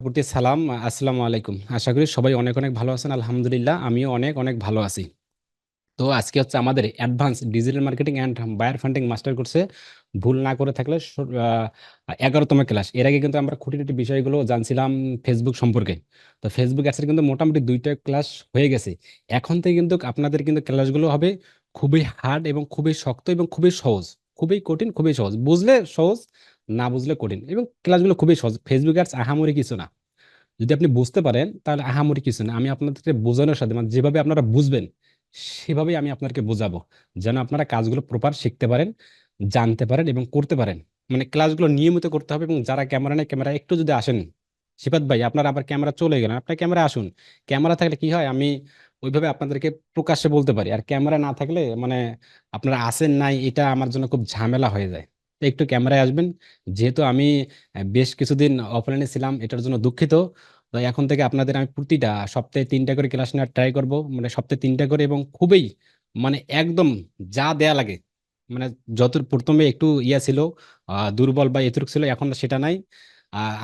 প্রতি সালাম। আসসালামু আলাইকুম। আশা করি সবাই অনেক অনেক ভালো আছেন। আলহামদুলিল্লাহ আমিও অনেক অনেক ভালো আছি। তো আজকে হচ্ছে আমাদের advance digital marketing and buyer funding master কোর্সে ভুল না করে থাকলে 11তম ক্লাস। এর আগে কিন্তু আমরা খুঁটিনাটি বিষয়গুলো জানছিলাম ফেসবুক সম্পর্কে। তো ফেসবুক অ্যাডসের কিন্তু মোটামুটি 2টা ক্লাস হয়ে গেছে। এখন থেকে কিন্তু আপনাদের কিন্তু ক্লাসগুলো হবে খুবই হার্ড এবং খুবই শক্ত এবং খুবই সহজ। খুবই কঠিন, খুবই সহজ, বুঝলে সহজ, না বুঝলে কঠিন। এবং ক্লাসগুলো খুবই সহজ। ফেসবুক অ্যাডস আহামরি কিছু না। যদি আপনি বুঝতে পারেন তাহলে আহামরি কিছু না। আমি আপনাদেরকে বোঝানোর সাথে মানে যেভাবে আপনারা বুঝবেন সেভাবেই আমি আপনাদেরকে বোঝাবো, যেন আপনারা কাজগুলো প্রপার শিখতে পারেন, জানতে পারেন এবং করতে পারেন। মানে ক্লাসগুলো নিয়মিত করতে হবে। এবং যারা ক্যামেরা নেই, ক্যামেরা একটু যদি আসেন, সিফাত ভাই আপনারা আবার ক্যামেরা চলে গেলেন, আপনার ক্যামেরা আসুন। ক্যামেরা থাকলে কি হয়, আমি ওইভাবে আপনাদেরকে প্রকাশ্যে বলতে পারি। আর ক্যামেরা না থাকলে মানে আপনারা আসেন নাই, এটা আমার জন্য খুব ঝামেলা হয়ে যায়। তো একটু ক্যামেরায় আসবেন। যেহেতু আমি বেশ কিছুদিন অফলাইনে ছিলাম, এটার জন্য দুঃখিত। তো এখন থেকে আপনাদের আমি প্রতিটা সপ্তাহে 3টা করে ক্লাস নেওয়ার ট্রাই করব। মানে সপ্তাহে 3টা করে, এবং খুবই মানে একদম যা দেয়া লাগে, মানে যত প্রথমে একটু ইয়া ছিল, দুর্বল বা এতটুকু ছিল, এখন সেটা নাই।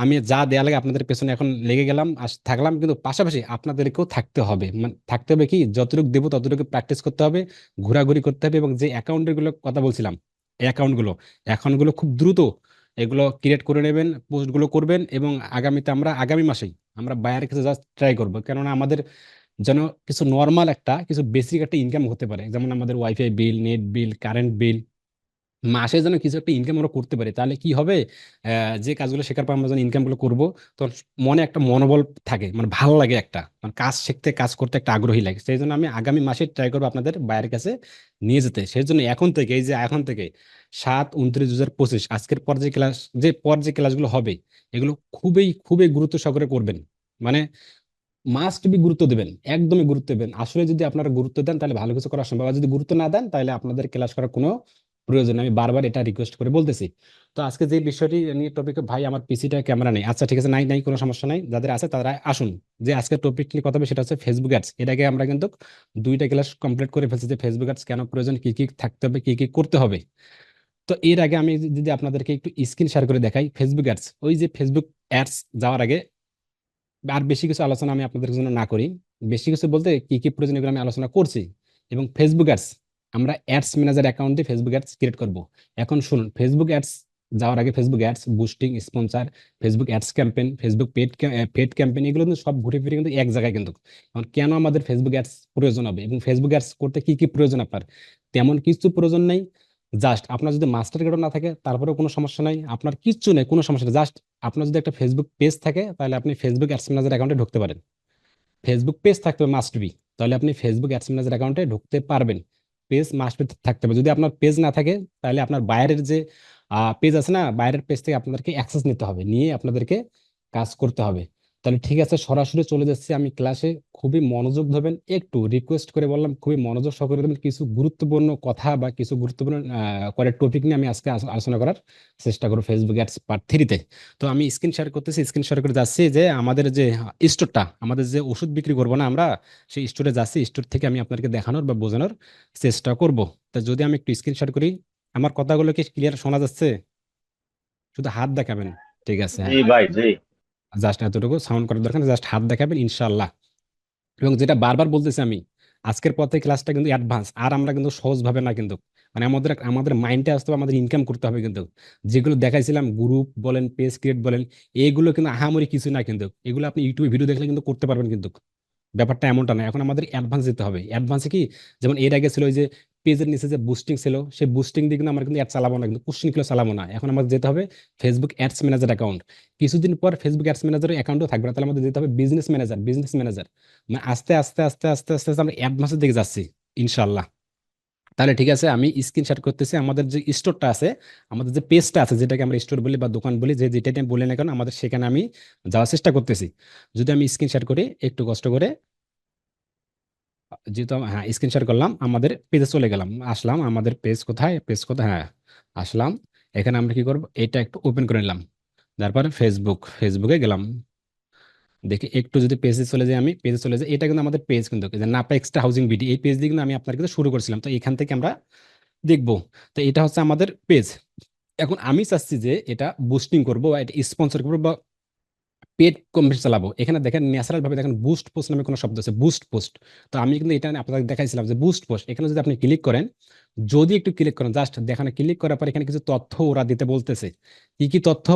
আমি যা দেয়া লাগে আপনাদের পেছনে এখন লেগে গেলাম আর থাকলাম। কিন্তু পাশাপাশি আপনাদেরকেও থাকতে হবে। মানে থাকতে হবে কি, যতটুকু দেবো ততটুকু প্র্যাকটিস করতে হবে, ঘোরাঘুরি করতে হবে। এবং যে অ্যাকাউন্টের গুলো কথা বলছিলাম, অ্যাকাউন্টগুলো অ্যাকাউন্টগুলো খুব দ্রুত এগুলো ক্রিয়েট করে নেবেন, পোস্টগুলো করবেন। এবং আগামীতে আমরা আগামী মাসেই আমরা বাইরের কাছে জাস্ট ট্রাই করবো, কেননা আমাদের যেন কিছু নর্মাল একটা কিছু বেসিক একটা ইনকাম হতে পারে। যেমন আমাদের ওয়াইফাই বিল, নেট বিল, কারেন্ট বিল, মাসে যেন কিছু একটা ইনকাম আমরা করতে পারি। তাহলে কি হবে, যে কাজগুলো শেখার পর আমরা যখন ইনকামগুলো করবো, তখন মনে একটা মনোবল থাকে, মানে ভালো লাগে, একটা মানে কাজ শিখতে কাজ করতে একটা আগ্রহী লাগে। সেই জন্য আমি আগামী মাসে ট্রাই করবো আপনাদের বাইরের কাছে নিয়ে যেতে। সেই জন্য এখন থেকে, এই যে এখন থেকে 7/29/2025 আজকের পর যে ক্লাস, যে পর যে ক্লাসগুলো হবে, এগুলো খুবই খুবই গুরুত্ব সহকারে করবেন। মানে মাস্ট বি গুরুত্ব দেবেন, একদমই গুরুত্ব দেবেন। আসলে যদি আপনারা গুরুত্ব দেন তাহলে ভালো কিছু করা সম্ভব। আর যদি গুরুত্ব না দেন তাহলে আপনাদের ক্লাস করার কোনো প্রয়োজন নেই। আমি বারবার এটা রিকোয়েস্ট করে বলতেছি। তো আজকে যে বিষয়টি নিয়ে টপিকে, ভাই আমার পিসিটা ক্যামেরা নেই, আচ্ছা ঠিক আছে, নাই নাই কোনো সমস্যা নাই, যাদের আছে তারা আসুন। যে আজকে টপিক নিয়ে কথা হবে সেটা হচ্ছে ফেসবুক অ্যাডস। এটাকে আমরা কিন্তু 2টা ক্লাস কমপ্লিট করে ফেলছি, যে ফেসবুক অ্যাডস কেন প্রয়োজন, কি কি থাকতে হবে, কি কি করতে হবে। তো এর আগে আমি যদি আপনাদেরকে একটু স্ক্রিন শেয়ার করে দেখাই ফেসবুক অ্যাডস, ওই যে ফেসবুক অ্যাডস যাওয়ার আগে আর বেশি কিছু আলোচনা আমি আপনাদের জন্য না করি। বেশি কিছু বলতে কি কি প্রয়োজন এগুলো আমি আলোচনা করছি। এবং ফেসবুক অ্যাডস, আমরা অ্যাডস ম্যানেজার অ্যাকাউন্ট দিয়ে ফেসবুক অ্যাডস ক্রিয়েট করব। এখন শুনুন, ফেসবুক অ্যাডস যাওয়ার আগে Facebook ads boosting, sponsor, Facebook ads campaign, Facebook paid campaign, এগুলো কিন্তু সব ঘুরে ফিরে কিন্তু এক জায়গায় কিন্তু। এখন কেন আমাদের ফেসবুক অ্যাডস প্রয়োজন হবে এবং ফেসবুক অ্যাডস করতে কি কি প্রয়োজন আপনার, তেমন কিছু প্রয়োজন নেই। জাস্ট আপনার যদি মাস্টার কার্ডও না থাকে তারপরেও কোনো সমস্যা নাই, আপনার কিচ্ছু নেই, কোনো সমস্যা নেই। জাস্ট আপনার যদি একটা ফেসবুক পেজ থাকে তাহলে আপনি ফেসবুক অ্যাডস ম্যানেজার অ্যাকাউন্টে ঢুকতে পারেন। ফেসবুক পেজ থাকতে হবে মাস্ট বি, তাহলে আপনি ফেসবুক অ্যাডস ম্যানেজার অ্যাকাউন্টে ঢুকতে পারবেন। পেজ মাস্ট বি থাকতে হবে। যদি আপনার পেজ না থাকে তাহলে আপনার বাইরের যে পেজ আছে না, বাইরের পেজ থেকে আপনাদেরকে অ্যাক্সেস নিতে হবে, নিয়ে আপনাদেরকে কাজ করতে হবে। তাহলে ঠিক আছে, সরাসরি চলে যাচ্ছি আমি ক্লাসে। খুবই মনোযোগ ধরবেন, একটু রিকোয়েস্ট করে বললাম, খুবই মনোযোগ সহকারে দেবেন। কিছু গুরুত্বপূর্ণ কথা বা কিছু গুরুত্বপূর্ণ করে টপিক নিয়ে আমি আজকে আলোচনা করার চেষ্টা করবো ফেসবুক অ্যাডস পার্ট 3-তে। তো আমি স্ক্রিন শেয়ার করতেছি, স্ক্রিন শেয়ার করে যাচ্ছি যে আমাদের যে স্টোরটা, আমাদের যে ওষুধ বিক্রি করবো না আমরা, সেই স্টোরে যাচ্ছি। স্টোর থেকে আমি আপনাদেরকে দেখানোর বা বোঝানোর চেষ্টা করব। তা যদি আমি একটু স্ক্রিন শেয়ার করি, আমার কথাগুলো কি ক্লিয়ার শোনা যাচ্ছে? শুধু হাত দেখাবেন। ঠিক আছে, জি হ্যাঁ। ভাই, জি। জাস্ট এতটুকু সাউন্ড করার দরকার, জাস্ট হাত দেখাবেন ইনশাল্লাহ। এবং যেটা বারবার বলতেছি আমি, আজকের পর থেকে ক্লাসটা কিন্তু অ্যাডভান্স। আর আমরা কিন্তু সহজ ভাবে না কিন্তু, মানে আমাদের আমাদের মাইন্ডে আসতে হবে, আমাদের ইনকাম করতে হবে কিন্তু। যেগুলো দেখাইছিলাম গ্রুপ বলেন, পেজ ক্রিয়েট বলেন, এগুলো কিন্তু আহামরি কিছু না কিন্তু। এগুলো আপনি ইউটিউবে ভিডিও দেখলে কিন্তু করতে পারবেন কিন্তু। ব্যাপারটা এমনটা না, এখন আমাদের অ্যাডভান্স দিতে হবে। অ্যাডভান্সে কি, যেমন এর আগে ছিল ওই যে পেজের নিচে যে বুস্টিং ছিল, সেই বুস্টিং দিয়ে কিন্তু আমরা কিন্তু অ্যাড চালাবো না, কিন্তু কোশ্চেন গুলো চালাবো না। এখন আমাদের যেতে হবে ফেসবুক অ্যাডস ম্যানেজার অ্যাকাউন্ট। কিছুদিন পর ফেসবুক অ্যাডস ম্যানেজারের অ্যাকাউন্টও থাকবে না, তাহলে আমাদের যেতে হবে বিজনেস ম্যানেজার, বিজনেস ম্যানেজার। মানে আস্তে আস্তে আস্তে আস্তে আস্তে আস্তে আমরা অ্যাডভান্সের দিকে যাচ্ছি ইনশাল্লাহ। তাহলে ঠিক আছে, আমি স্ক্রিনশট করতেছি। আমাদের যে স্টোরটা আছে, আমাদের যে পেজটা আছে, যেটাকে আমরা স্টোর বলি বা দোকান বলি, যে যেটা নিয়ে বলি না কেন, আমাদের সেখানে আমি যাওয়ার চেষ্টা করতেছি। যদি আমি স্ক্রিনশট করি একটু কষ্ট করে, যেহেতু হ্যাঁ স্ক্রিনশট করলাম, আমাদের পেজে চলে গেলাম, আসলাম আমাদের পেজ কোথায়, পেজ কোথায়, হ্যাঁ আসলাম। এখানে আমরা কি করব, এটা একটু ওপেন করে নিলাম। তারপরে ফেসবুকে গেলাম। দেখি একটু যদি পেজে চলে যাই, আমি পেজে চলে যাই, এটা কিন্তু আমাদের পেজ কিন্তু, এই যে নাপা এক্সট্রা হাউজিং বিডি, এই পেজ দিয়ে কিন্তু আমি আপনার কিন্তু শুরু করছিলাম। তো এখান থেকে আমরা দেখবো। তো এটা হচ্ছে আমাদের পেজ। এখন আমি চাচ্ছি যে এটা বুস্টিং করবো বা এটা স্পন্সর করবো বা পেড কম্পিউটার চালাবো, এখানে দেখেন ন্যাচারাল ভাবে দেখেন বুস্ট পোস্ট নামে কোনো শব্দ আছে, বুস্ট পোস্ট। তো আমি কিন্তু এটা আপনাদের দেখাইছিলাম যে বুস্ট পোস্ট, এখানে যদি আপনি ক্লিক করেন, যদি একটু ক্লিক করেন জাস্ট দেখানে ক্লিক করার পর এখানে কিছু তথ্য ওরা দিতে বলতেছে। কি কি তথ্য?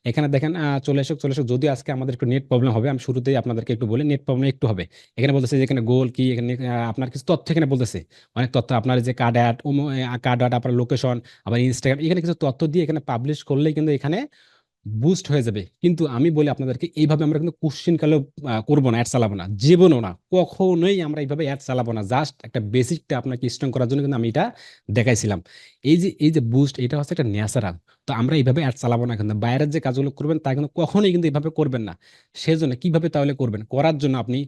এখানে দেখেন চলে এসো যদি আজকে আমাদের একটু নেট প্রবলেম হবে, আমি শুরুতেই আপনাদেরকে একটু বলি নেট প্রবলেম একটু হবে। এখানে বলতেছে যে এখানে গোল কি, এখানে আপনার কিছু তথ্য এখানে বলতেছে, অনেক তথ্য আপনার যে কার্ড অ্যাড আপনার লোকেশন, আবার ইনস্টাগ্রাম, এখানে কিছু তথ্য দিয়ে এখানে পাবলিশ করলেই কিন্তু এখানে বুস্ট হয়ে যাবে। কিন্তু আমি বলি আপনাদেরকে এইভাবে আমরা কিন্তু কোশ্চিন কালেও করবো না, অ্যাড চালাবো না, জীবনও না, কখনোই আমরা এইভাবে অ্যাড চালাবো না। জাস্ট একটা বেসিকটা আপনাকে স্ট্রং করার জন্য কিন্তু আমি এটা দেখাইছিলাম। এই যে বুস্ট, এটা হচ্ছে একটা ন্যাচারাল। তো আমরা এইভাবে অ্যাড চালাবো না, কিন্তু বাইরের যে কাজগুলো করবেন তা কিন্তু কখনোই কিন্তু এইভাবে করবেন না। সেজন্য কিভাবে তাহলে করবেন? করার জন্য আপনি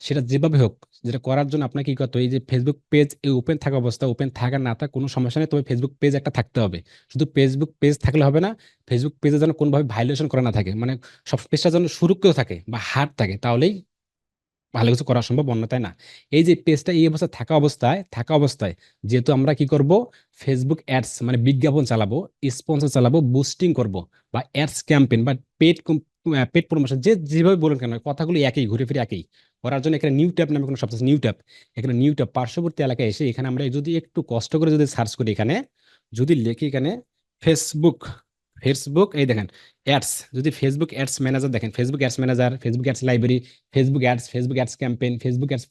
সেটা যেভাবে হোক, যেটা করার জন্য আপনাকে কি করতে হবে, এই যে ফেসবুক পেজ ওপেন থাকা অবস্থা, ওপেন থাকা না থাকা কোনো সমস্যা নেই, তবে ফেসবুক পেজ একটা থাকতে হবে। শুধু ফেসবুক পেজ থাকলে হবে না, ফেসবুক পেজে যেন কোনোভাবে ভাইলেশন করা না থাকে, মানে সব পেজটা যেন সুরক্ষিত থাকে বা হার্ড থাকে, তাহলেই ভালো কিছু করা সম্ভব, অন্যথায় না। এই যে পেজটা এই অবস্থায় থাকা অবস্থায় যেহেতু আমরা কি করব, ফেসবুক অ্যাডস মানে বিজ্ঞাপন চালাবো, স্পন্সর চালাবো, বুস্টিং করব, বা অ্যাডস ক্যাম্পেইন বা পেড পেড প্রমোশন, যে যেভাবে বলুন কেন কথাগুলো একই, ঘুরে ফিরে একই। করার জন্য এখানে নিউ ট্যাব নামে কোনো শব্দ আছে, নিউ ট্যাব। এখানে নিউ ট্যাব পার্শ্ববর্তী এলাকায় এসে এখানে আমরা যদি একটু কষ্ট করে যদি সার্চ করি, এখানে যদি লিখি এখানে ফেসবুক, ফেসবুক এই দেখেন অ্যাডস, যদি ফেসবুক অ্যাডস ম্যানেজার দেখেন, Facebook ads manager, Facebook ads library, Facebook ads campaign, Facebook ads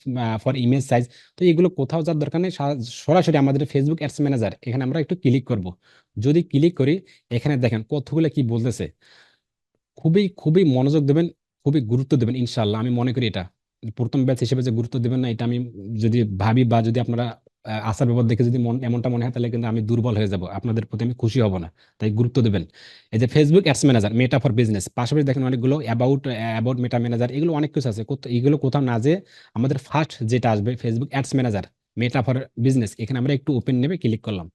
for image size. তো এগুলো কোথাও যার দরকার নেই, সরাসরি আমাদের ফেসবুক অ্যাডস ম্যানেজার এখানে আমরা একটু ক্লিক করব। যদি ক্লিক করি, এখানে দেখেন কতগুলো কি বলতেছে। খুবই খুবই মনোযোগ দেবেন, খুবই গুরুত্ব দেবেন, ইনশাল্লাহ আমি মনে করি এটা প্রথম ব্যাচ হিসেবে যে গুরুত্ব দেবেন না, এটা আমি যদি ভাবি বা যদি আপনারা আচার ব্যবহার দেখে যদি এমনটা মনে হয়, তাহলে কিন্তু আমি দুর্বল হয়ে যাব, আপনাদের প্রতি আমি খুশি হব না। তাই গুরুত্ব দেবেন। এই যে Facebook ads manager, meta for business, পাশাপাশি দেখেন অনেকগুলো অ্যাবাউট মেটা ম্যানেজার, এগুলো অনেক কিছু আছে, এগুলো কোথাও না, যে আমাদের ফার্স্ট যেটা আসবে Facebook ads manager meta for business, এখানে আমরা একটু ওপেন নেবে ক্লিক করলাম,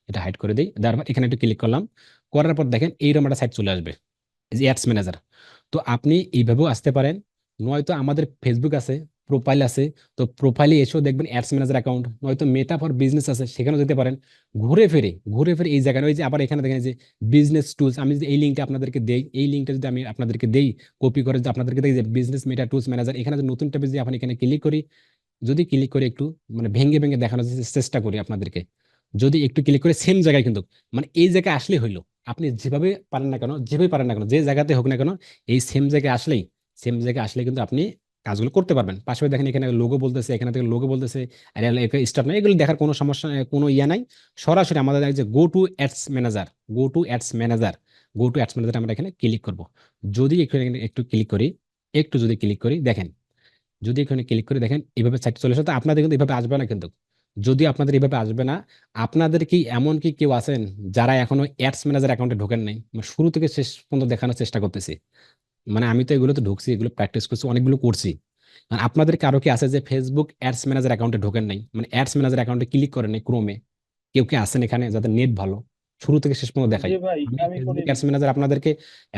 এটা হাইড করে দিই, তারপর এখানে একটু ক্লিক করলাম, করার পর দেখেন এইরকম একটা সাইট চলে আসবে, এই যে অ্যাডস ম্যানেজার। তো আপনি এইভাবেও আসতে পারেন, নয়তো আমাদের ফেসবুক আছে, প্রোফাইল আছে, তো প্রোফাইলে এসেও দেখবেন অ্যাডস ম্যানেজার অ্যাকাউন্ট, নয়তো মেটা ফর বিজনেস আছে, সেখানেও যেতে পারেন। ঘুরে ফিরে এই জায়গায়, ওই যে আবার এখানে দেখেন যে বিজনেস টুলস, আমি যদি এই লিঙ্কটা আপনাদেরকে দেই, এই লিঙ্কটা যদি আমি আপনাদেরকে দেই, কপি করে যদি আপনাদেরকে দেই যে বিজনেস মেটা টুলস ম্যানেজার, এখানে যে নতুন ট্যাবে যদি আপনি এখানে ক্লিক করি, যদি ক্লিক করে একটু মানে ভেঙে ভেঙে দেখানোর চেষ্টা করি আপনাদেরকে, যদি একটু ক্লিক করে সেম জায়গায় কিন্তু, মানে এই জায়গায় আসলে হইলো, আপনি যেভাবে পারেন না কেন, যেভাবে পারেন না কেন, যে জায়গাতে হোক না কেন, এই সেম জায়গায় আসলে কিন্তু আপনি কাজগুলো করতে পারবেন। পাশাপাশি দেখেন এখানে লোগো বলতেছে, এখানে থেকে লোগো বলতেছে, আর স্টার্ট নাই, এগুলো দেখার কোনো সমস্যা কোনো ইয়া নাই। সরাসরি আমাদের যে গো টু অ্যাডস ম্যানেজার আমরা এখানে ক্লিক করব। যদি এখানে একটু ক্লিক করি, যদি ক্লিক করি দেখেন, যদি এখানে ক্লিক করে দেখেন এইভাবে সাইট চলে আসে, তো আপনাদের কিন্তু এইভাবে আসবে না কিন্তু। যদি আপনাদের এইভাবে আসবে না, আপনাদের কি এমন কি কেউ আছেন যারা এখনো অ্যাডস ম্যানেজার অ্যাকাউন্টে ঢোকেন নাই? মানে শুরু থেকে শেষ পর্যন্ত দেখানোর চেষ্টা করতেছি, মানে আমি তো এগুলো তো ঢুকছি, এগুলো প্র্যাকটিস করছি, অনেকগুলো করছি। মানে আপনাদের কারো কি আছে যে ফেসবুক অ্যাডস ম্যানেজার অ্যাকাউন্টে ঢোকেন নাই, মানে অ্যাডস ম্যানেজার অ্যাকাউন্টে ক্লিক করেন নাই ক্রোমে? কেউ কি আছেন এখানে যাদের নেট ভালো? শুরু থেকে শেষ পর্যন্ত দেখাই। জি ভাই, আমি আমি ফেসবুক করিনি। অ্যাডস ম্যানেজার আপনাদেরকে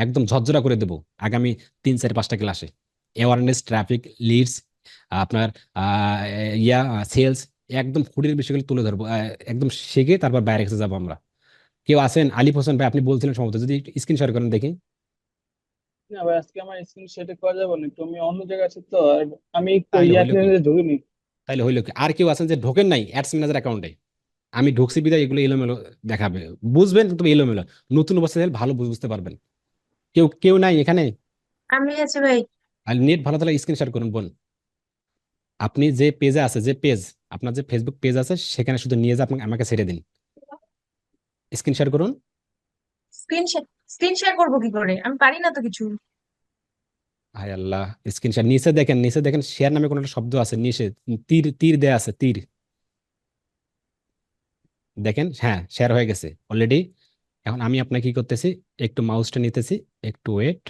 একদম ঝরঝরা করে দেবো আগামী 3 4 5টা ক্লাসে। অ্যাওয়ারনেস, ট্রাফিক, লিডস, আপনার আহ, ইয়া সেলস, একদম খুঁটির বিষয়গুলো তুলে ধরবো, একদম শিখে তারপর বাইরে এসে যাবো আমরা। কেউ আছেন? আলিফ হোসেন ভাই আপনি বলছিলেন সম্ভবত, যদি স্ক্রিন শেয়ার করেন দেখি। না ভাই, আজকে আমার স্ক্রিন শেয়ার করা যাবে না, একটু আমি অন্য জায়গায় আছি তো, আর আমি একটু তাহলে হইলো কি, ইয়াতে ঢুকিনি। আর কেউ আছেন যে ঢোকেন নাই অ্যাডস ম্যানেজার অ্যাকাউন্টে? আমি ঢুকছি বিদায় এগুলো এলোমেলো দেখাবে, বুঝবেন কিন্তু এলোমেলো। নতুন অবস্থায় ভালো বুঝতে পারবেন। কেউ কেউ নাই এখানে? আমি আছি ভাই। আর নেট ভালো তাহলে স্ক্রিন শেয়ার করুন বোন। আপনি যে পেজে আছে, যে পেজ, আপনার যে ফেসবুক পেজ আছে, সেখানে শুধু নিয়ে যা আপনাকে আমাকে ছেড়ে দিন, স্ক্রিন শেয়ার করুন। স্ক্রিন শেয়ার স্ক্রিন শেয়ার করবো কি করে? আমি পারি না তো কিছু। হায় আল্লাহ, স্ক্রিন শেয়ার নিচে দেখেন শেয়ার নামে কোনো একটা শব্দ আছে নিচে, তীর তীর দেয়া আছে, তীর দেখেন, হ্যাঁ শেয়ার হয়ে গেছে অলরেডি। এখন আমি আপনাকে কি করতেছি, একটু মাউসটা নিতেছি, একটু ওয়েট,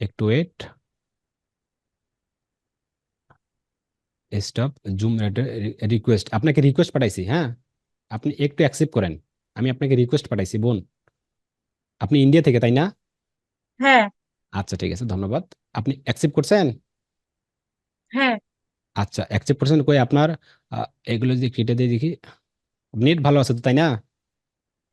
একটু ওয়েট, স্টপ জুম রিকোয়েস্ট, আপনাকে রিকোয়েস্ট পাঠাইছি, হ্যাঁ আপনি একটু অ্যাকসেপ্ট করেন। আমি আপনাকে রিকোয়েস্ট পাঠাইছি বোন। আপনি ইন্ডিয়া থেকে তাই না? হ্যাঁ। আচ্ছা ঠিক আছে, ধন্যবাদ। আপনি অ্যাকসেপ্ট করছেন? হ্যাঁ। আচ্ছা অ্যাকসেপ্ট করছেন কই আপনার? এগুলো যদি কেটে দিয়ে দেখি, নেট ভালো আছে তো তাই না?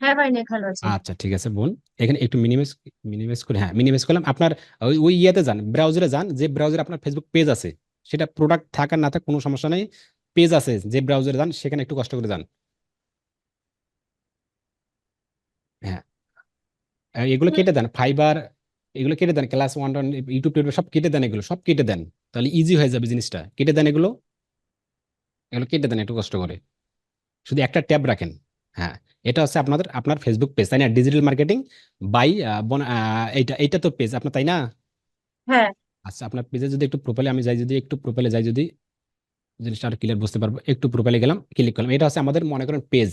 হ্যাঁ ভাই, নেট ভালো আছে। আচ্ছা ঠিক আছে বোন, এখানে একটু মিনিমাইজ মিনিমাইজ করে, হ্যাঁ মিনিমাইজ করলাম। আপনার ওই ওই ইয়েতে যান, ব্রাউজারে যান, যে ব্রাউজারে আপনার ফেসবুক পেজ আছে, সেটা প্রোডাক্ট থাক আর না থাক কোনো সমস্যা নেই, পেজ আছে যে ব্রাউজারে যান সেখানে একটু কষ্ট করে যান। হ্যাঁ, আর এগুলো কেটে দেন, ফাইবার এগুলো কেটে দেন, ক্লাস ওয়ান ইউটিউব টিউব সব কেটে দেন, এগুলো সব কেটে দেন, তাহলে ইজি হয়ে যাবে জিনিসটা। কেটে দেন এগুলো, এগুলো কেটে দেন একটু কষ্ট করে, শুধু একটা ট্যাব রাখেন। হ্যাঁ, এটা হচ্ছে আপনার ফেসবুক পেজ, তাই না? ডিজিটাল মার্কেটিং বাই এইটা এইটা তো পেজ আপনার, তাই না? হ্যাঁ। আচ্ছা, আপনার পেজে যদি একটু প্রোফাইলে আমি যাই, যদি একটু প্রোফাইলে যাই, যদি জিনিসটা আরো ক্লিয়ার বুঝতে পারবো। একটু প্রোফাইলে গেলাম, ক্লিক করলাম, এটা হচ্ছে আমাদের মনে করেন পেজ।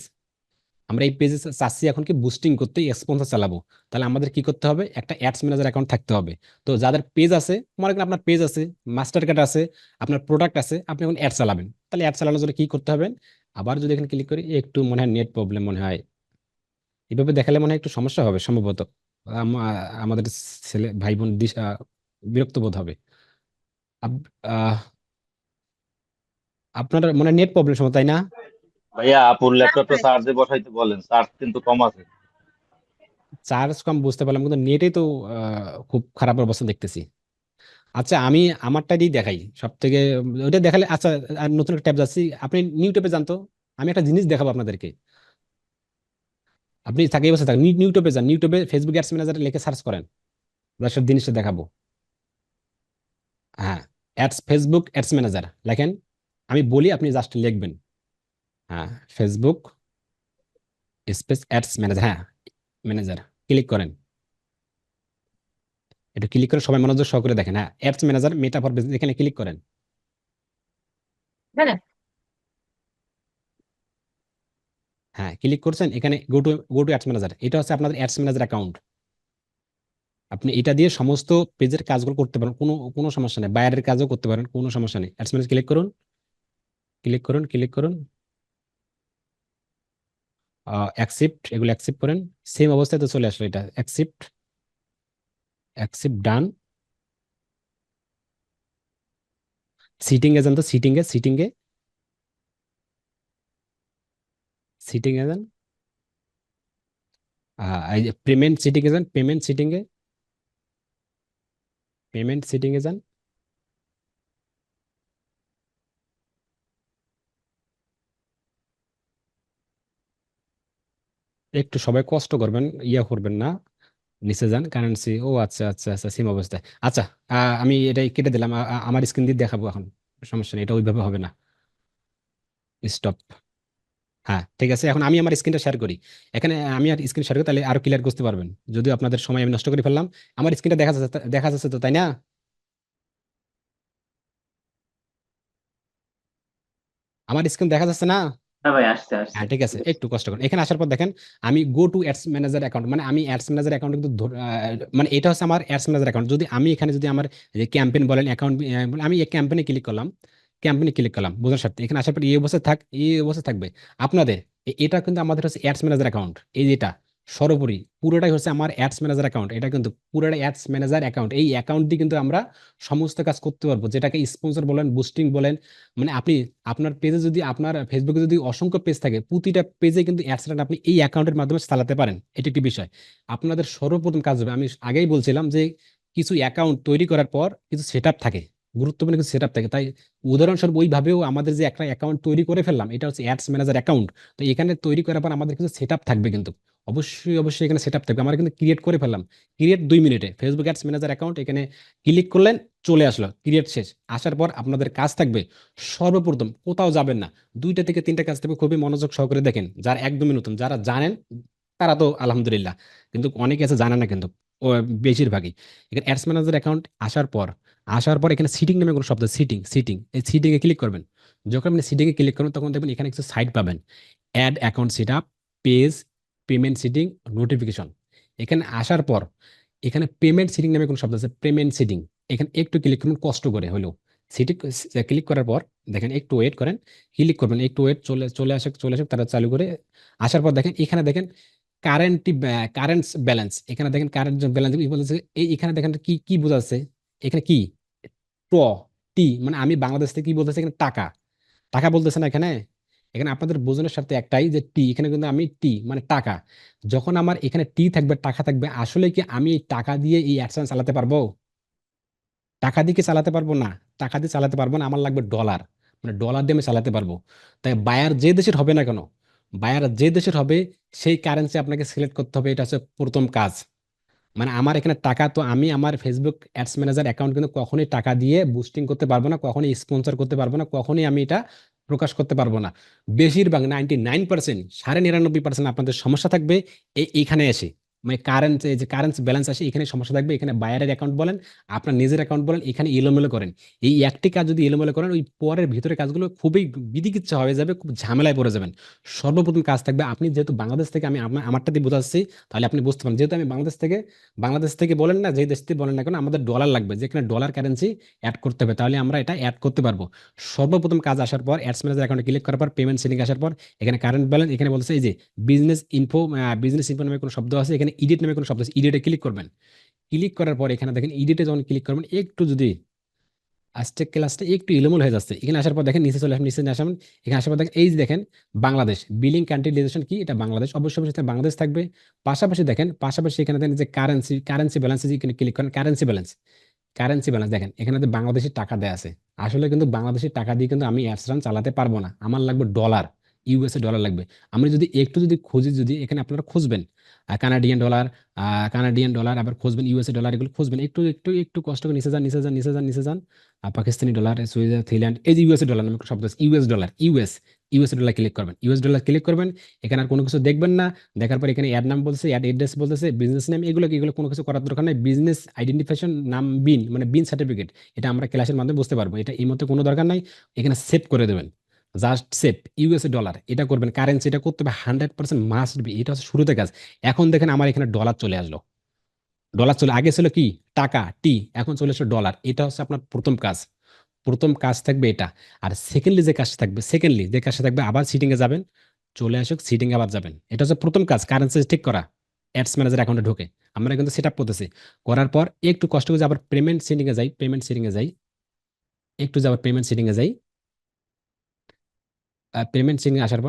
আমরা এই পেজে চাচ্ছি এখন কি বুস্টিং করতে, স্পন্সর চালাবো। তাহলে আমাদের কি করতে হবে, একটা অ্যাডস ম্যানেজার অ্যাকাউন্ট থাকতে হবে। তো যাদের পেজ আছে, মনে করেন আপনার পেজ আছে, মাস্টার কার্ড আছে, আপনার প্রোডাক্ট আছে, আপনি এখন অ্যাড চালাবেন, তাহলে অ্যাড চালানোর জন্য কি করতে হবে, আবার যদি এখানে ক্লিক করি, একটু মনে হয় নেট প্রবলেম মনে হয়, এভাবে দেখালে মনে হয় একটু সমস্যা হবে সম্ভবত। আমাদের ছেলে ভাই বোন বিরক্ত বোধ হবে। আহ, আপনার মনে হয় নেট প্রবলেম সময়, তাই না? ভাইয়া আপুর না ল্যাপটপটা ভাই। চার্জে বসাইতে বলেন, চার্জ কিন্তু কম আছে। চার্জ কম বুঝতে পারলাম, কিন্তু নেটে তো খুব খারাপ অবস্থা দেখতেছি। আচ্ছা, আমি আমারটা দিয়ে দেখাই সব থেকে, ওইটা দেখালে আচ্ছা। আর নতুন একটা ট্যাব যাচ্ছি, আপনি নিউ ট্যাবে জানতো, আমি একটা জিনিস দেখাবো আপনাদেরকে। আপনি থাকে বসে থাকেন, নিউ ট্যাবে যান, নিউ ট্যাবে ফেসবুক অ্যাডস ম্যানেজার লিখে সার্চ করেন, সব জিনিসটা দেখাবো। হ্যাঁ, ফেসবুক অ্যাডস ম্যানেজার লেখেন, আমি বলি আপনি জাস্ট লিখবেন। হ্যাঁ, ফেসবুক স্পেস অ্যাডস ম্যানেজার, হ্যাঁ ম্যানেজার, ক্লিক করেন। একটু ক্লিক করে সবাই মনোযোগ সহকারে দেখেন। হ্যাঁ, ads manager meta for business, এখানে ক্লিক করেন। হ্যাঁ। হ্যাঁ, ক্লিক করছেন, এখানে গো টু অ্যাডস ম্যানেজার, এটা হচ্ছে আপনাদের অ্যাডস ম্যানেজার অ্যাকাউন্ট। আপনি এটা দিয়ে সমস্ত পেজের কাজগুলো করতে পারেন, কোনো কোনো সমস্যা নেই, বাইরের কাজও করতে পারেন, কোনো সমস্যা নেই। অ্যাডস ম্যানেজার ক্লিক করুন, ক্লিক করুন, ক্লিক করুন, অ্যাকসেপ্ট, এগুলো অ্যাকসেপ্ট করেন। সেম অবস্থায় তো চলে আসলো, এটা অ্যাকসেপ্ট, অ্যাকসেপ্ট ডান। সিটিং এ যান, তো সিটিং এ যান। এই যে পেমেন্ট সিটিং এ যান, পেমেন্ট সিটিং এ যান। একটু সবাই কষ্ট করবেন, ইয়া করবেন না, নিচে যান, কারেন্সি, ও আচ্ছা আচ্ছা আচ্ছা, সেম অবস্থায়। আচ্ছা, আমি এটাই কেটে দিলাম, আমার স্ক্রিন দিয়ে দেখাবো এখন, সমস্যা নেই, এটা ওইভাবে হবে না। স্টপ। হ্যাঁ ঠিক আছে, এখন আমি আমার স্ক্রিনটা শেয়ার করি। এখানে আমি আর স্ক্রিন শেয়ার করি, তাহলে আরো ক্লিয়ার বুঝতে পারবেন। যদিও আপনাদের সময় আমি নষ্ট করে ফেললাম, আমার স্ক্রিনটা দেখা যাচ্ছে তো, তাই না? আমার স্ক্রিন দেখা যাচ্ছে না? হ্যাঁ ভাই, আসছে আসছে। হ্যাঁ ঠিক আছে, একটু কষ্ট করুন। এখানে আসার পর দেখেন, আমি go to ads manager account, মানে আমি অ্যাডস ম্যানেজার অ্যাকাউন্ট কিন্তু মানে এটা হচ্ছে আমার অ্যাডস ম্যানেজার অ্যাকাউন্ট। যদি আমি এখানে যদি আমার যে ক্যাম্পেইন বলেন অ্যাকাউন্ট, আমি এই ক্যাম্পেইনে ক্লিক করলাম, বোঝার সাথে এখানে আসার পর এই অবস্থা থাকবে আপনাদের। এটা কিন্তু আমাদের হচ্ছে অ্যাডস ম্যানেজার অ্যাকাউন্ট, এই যেটা সর্বোপরি পুরোটাই হচ্ছে আমার অ্যাডস ম্যানেজার অ্যাকাউন্ট। এটা কিন্তু পুরোটাই অ্যাডস ম্যানেজার অ্যাকাউন্ট, এই অ্যাকাউন্ট দিয়ে কিন্তু আমরা সমস্ত কাজ করতে পারবো, যেটাকে স্পন্সর বলেন, বুস্টিং বলেন। মানে আপনি আপনার পেজে যদি, আপনার ফেসবুকে যদি অসংখ্য পেজ থাকে, প্রতিটা পেজে কিন্তু অ্যাডস আপনি এই অ্যাকাউন্টের মাধ্যমে চালাতে পারেন। এটি একটি বিষয়। আপনাদের সর্বপ্রথম কাজ হবে, আমি আগেই বলছিলাম যে কিছু অ্যাকাউন্ট তৈরি করার পর কিছু সেটআপ থাকে, গুরুত্বপূর্ণ কিছু সেটআপ থাকে। তাই উদাহরণস্বরূপ ওইভাবেও আমাদের যে একটা অ্যাকাউন্ট তৈরি করে ফেললাম, এটা হচ্ছে অ্যাডস ম্যানেজার অ্যাকাউন্ট। তো এখানে তৈরি করার পর আমাদের কিছু সেটআপ থাকবে, কিন্তু অবশ্যই অবশ্যই এখানে সেটআপ থাকবে। আমরা কিন্তু ক্রিয়েট করে ফেললাম, ক্রিয়েট 2 মিনিটে ফেসবুক অ্যাডস ম্যানেজার অ্যাকাউন্ট, এখানে ক্লিক করলেন, চলে আসলো, ক্রিয়েট শেষ। আসার পর আপনাদের কাজ থাকবে, সর্বপ্রথম কোথাও যাবেন না, 2 থেকে 3টা কাজ থাকবে, খুবই মনোযোগ সহকারে দেখেন। যারা একদমই নতুন, যারা জানেন তারা তো আলহামদুলিল্লাহ, কিন্তু অনেকে আছে জানে না কিন্তু, ও বেশিরভাগই। এখানে অ্যাডস ম্যানেজার অ্যাকাউন্ট আসার পর এখানে সিটিং নামে কোনো শব্দ, সিটিং, এই সিটিং এ ক্লিক করবেন। যখন আপনি সিটিং এ ক্লিক করবেন, তখন দেখবেন এখানে কিছু সাইট পাবেন, ad account setup, page, payment setting, notification. এখানে আসার পর এখানে পেমেন্ট সিটিং নামে কোনো শব্দ আছে, পেমেন্ট সিটিং, এখানে একটু ক্লিক করুন, কষ্ট করে হলেও। সিটিং ক্লিক করার পর দেখেন, একটু ওয়েট করেন, ক্লিক করবেন, একটু ওয়েট, চলে আসে তারা চালু করে। আসার পর দেখেন, এখানে দেখেন কারেন্ট কারেন্ট ব্যালেন্স, এখানে দেখেন কারেন্ট ব্যালেন্স বলতেছে, এখানে দেখেন কি কি বোঝাচ্ছে, এখানে কি ট টি, মানে আমি বাংলাদেশ থেকে কি বলতেছে, এখানে টাকা, টাকা বলতেছে না এখানে। এখানে আপনাদের বোঝানোর সাথে একটাই যে টি, এখানে কিন্তু আমি টি মানে টাকা, যখন আমার এখানে টি থাকবে টাকা থাকবে, আসলে কি আমি এই টাকা দিয়ে এই অ্যাডসেন্স চালাতে পারবো? টাকা দিয়ে কি চালাতে পারবো? না, টাকা দিয়ে চালাতে পারবো না, আমার লাগবে ডলার, মানে ডলার দিয়ে আমি চালাতে পারবো। তাই বায়ার যে দেশের হবে না কেন, বায়ার যে দেশের হবে সেই কারেন্সি আপনাকে সিলেক্ট করতে হবে, এটা হচ্ছে প্রথম কাজ। মানে আমার এখানে টাকা তো আমি আমার ফেসবুক অ্যাডস ম্যানেজার অ্যাকাউন্ট কিন্তু কখনোই টাকা দিয়ে বুস্টিং করতে পারবো না, কখনোই স্পন্সর করতে পারবো না, কখনোই আমি এটা প্রকাশ করতে পারবো না। বেশিরভাগ 99%, 99.5% আপনাদের সমস্যা থাকবে এইখানে এসে, মানে কারেন্ট, এই যে কারেন্ট ব্যালেন্স আসে এখানে সমস্যা থাকবে। এখানে বাইরের অ্যাকাউন্ট বলেন, আপনার নিজের অ্যাকাউন্ট বলেন, এখানে এলোমেলো করেন। এই একটি কাজ যদি এলোমেলো করেন, ওই পরের ভিতরে কাজগুলো খুবই বিধিকিচ্ছা হয়ে যাবে, খুব ঝামেলায় পড়ে যাবেন। সর্বপ্রথম কাজ থাকবে, আপনি যেহেতু বাংলাদেশ থেকে, আমি আমারটা দিয়ে বোঝাচ্ছি তাহলে আপনি বুঝতে পারেন, যেহেতু আমি বাংলাদেশ থেকে বলেন না, যে দেশ থেকে বলেন না কেন, আমাদের ডলার লাগবে, যেখানে ডলার কারেন্সি অ্যাড করতে হবে, তাহলে আমরা এটা অ্যাড করতে পারবো। সর্বপ্রথম কাজ আসার পর অ্যাডস ম্যানেজার অ্যাকাউন্টে ক্লিক করার পর পেমেন্ট সেটিং আসার পর এখানে কারেন্ট ব্যালেন্স, এখানে বলছে এই যে বিজনেস ইনফো নামে কোনো শব্দ আছে, এখানে ইডিট নামে কোনো শব্দ আছে, ইডিটে ক্লিক করবেন। ক্লিক করার পর এখানে দেখেন ইডিটে যখন ক্লিক করবেন, একটু যদি আজকে ক্লাসটা একটু এলোমেলো হয়ে যাচ্ছে, এখানে আসার পর দেখেন নিচে চলে আসেন, নিচে আসেন। এখানে আসার পর দেখেন এই যে দেখেন বাংলাদেশ বিলিং কান্ট্রি লিস্টেশন কি, এটা বাংলাদেশ, অবশ্যই অবশ্যই এটা বাংলাদেশ থাকবে। পাশাপাশি দেখেন, পাশাপাশি এখানে দেখেন যে কারেন্সি ব্যালেন্স, এখানে ক্লিক করেন কারেন্সি ব্যালেন্স দেখেন এখানে তো বাংলাদেশি টাকা দেয়া আছে। আসলে কিন্তু বাংলাদেশি টাকা দিয়ে কিন্তু আমি অ্যাডস রান চালাতে পারবো না, আমার লাগবে ডলার, ইউএসএ ডলার লাগবে। আমি যদি একটু যদি খুঁজি, যদি এখানে আপনারা খুঁজবেন কানাডিয়ান ডলার আবার খুঁজবেন, ইউএসএ ডলার, এগুলো খুঁজবেন, একটু একটু একটু কষ্ট করে নিচে যান, নিচে যান, নিচে যান, নিচে যান। পাকিস্তানি ডলার, সুইজার, থাইল্যান্ড, এই যে ইউএসএ ডলার নামে একটা শব্দ আছে, US dollar, USA dollar click করবেন, ইউএস ডলার ক্লিক করবেন। এখানে আর কোনো কিছু দেখবেন না, দেখার পর এখানে অ্যাড নাম বলছে, অ্যাড এড্রেস বলতেছে, বিজনেস নেম, এগুলো কোনো কিছু করার দরকার নাই। বিজনেস আইডেন্টিফিকেশন নাম বিন, মানে বিন সার্টিফিকেট, এটা আমরা ক্লাসের মাধ্যমে বুঝতে পারবো, এটা এই মধ্যে কোনো দরকার নাই। এখানে সেভ করে দেবেন, জাস্ট সেভ ইউএসএ ডলার, এটা করবেন। কারেন্সি এটা করতে হবে 100% মাস্ট বি, এটা হচ্ছে শুরুতে কাজ। এখন দেখেন আমার এখানে ডলার চলে আসলো, ডলার চলে, আগে ছিল কি টাকা টি, এখন চলে এসেছে ডলার, এটা হচ্ছে আপনার প্রথম কাজ থাকবে এটা। আর সেকেন্ডলি যে কাজটা থাকবে আবার সিটিং এ যাবেন, চলে আসুক সিটিং এ আবার যাবেন, এটা হচ্ছে প্রথম কাজ, কারেন্সি ঠিক করা। অ্যাডস ম্যানেজার অ্যাকাউন্টে ঢোকে আমরা কিন্তু সেট আপ করতেছি, করার পর একটু কষ্ট করে আবার পেমেন্ট সেটিং এ যাই। পেমেন্ট সেটিং আসার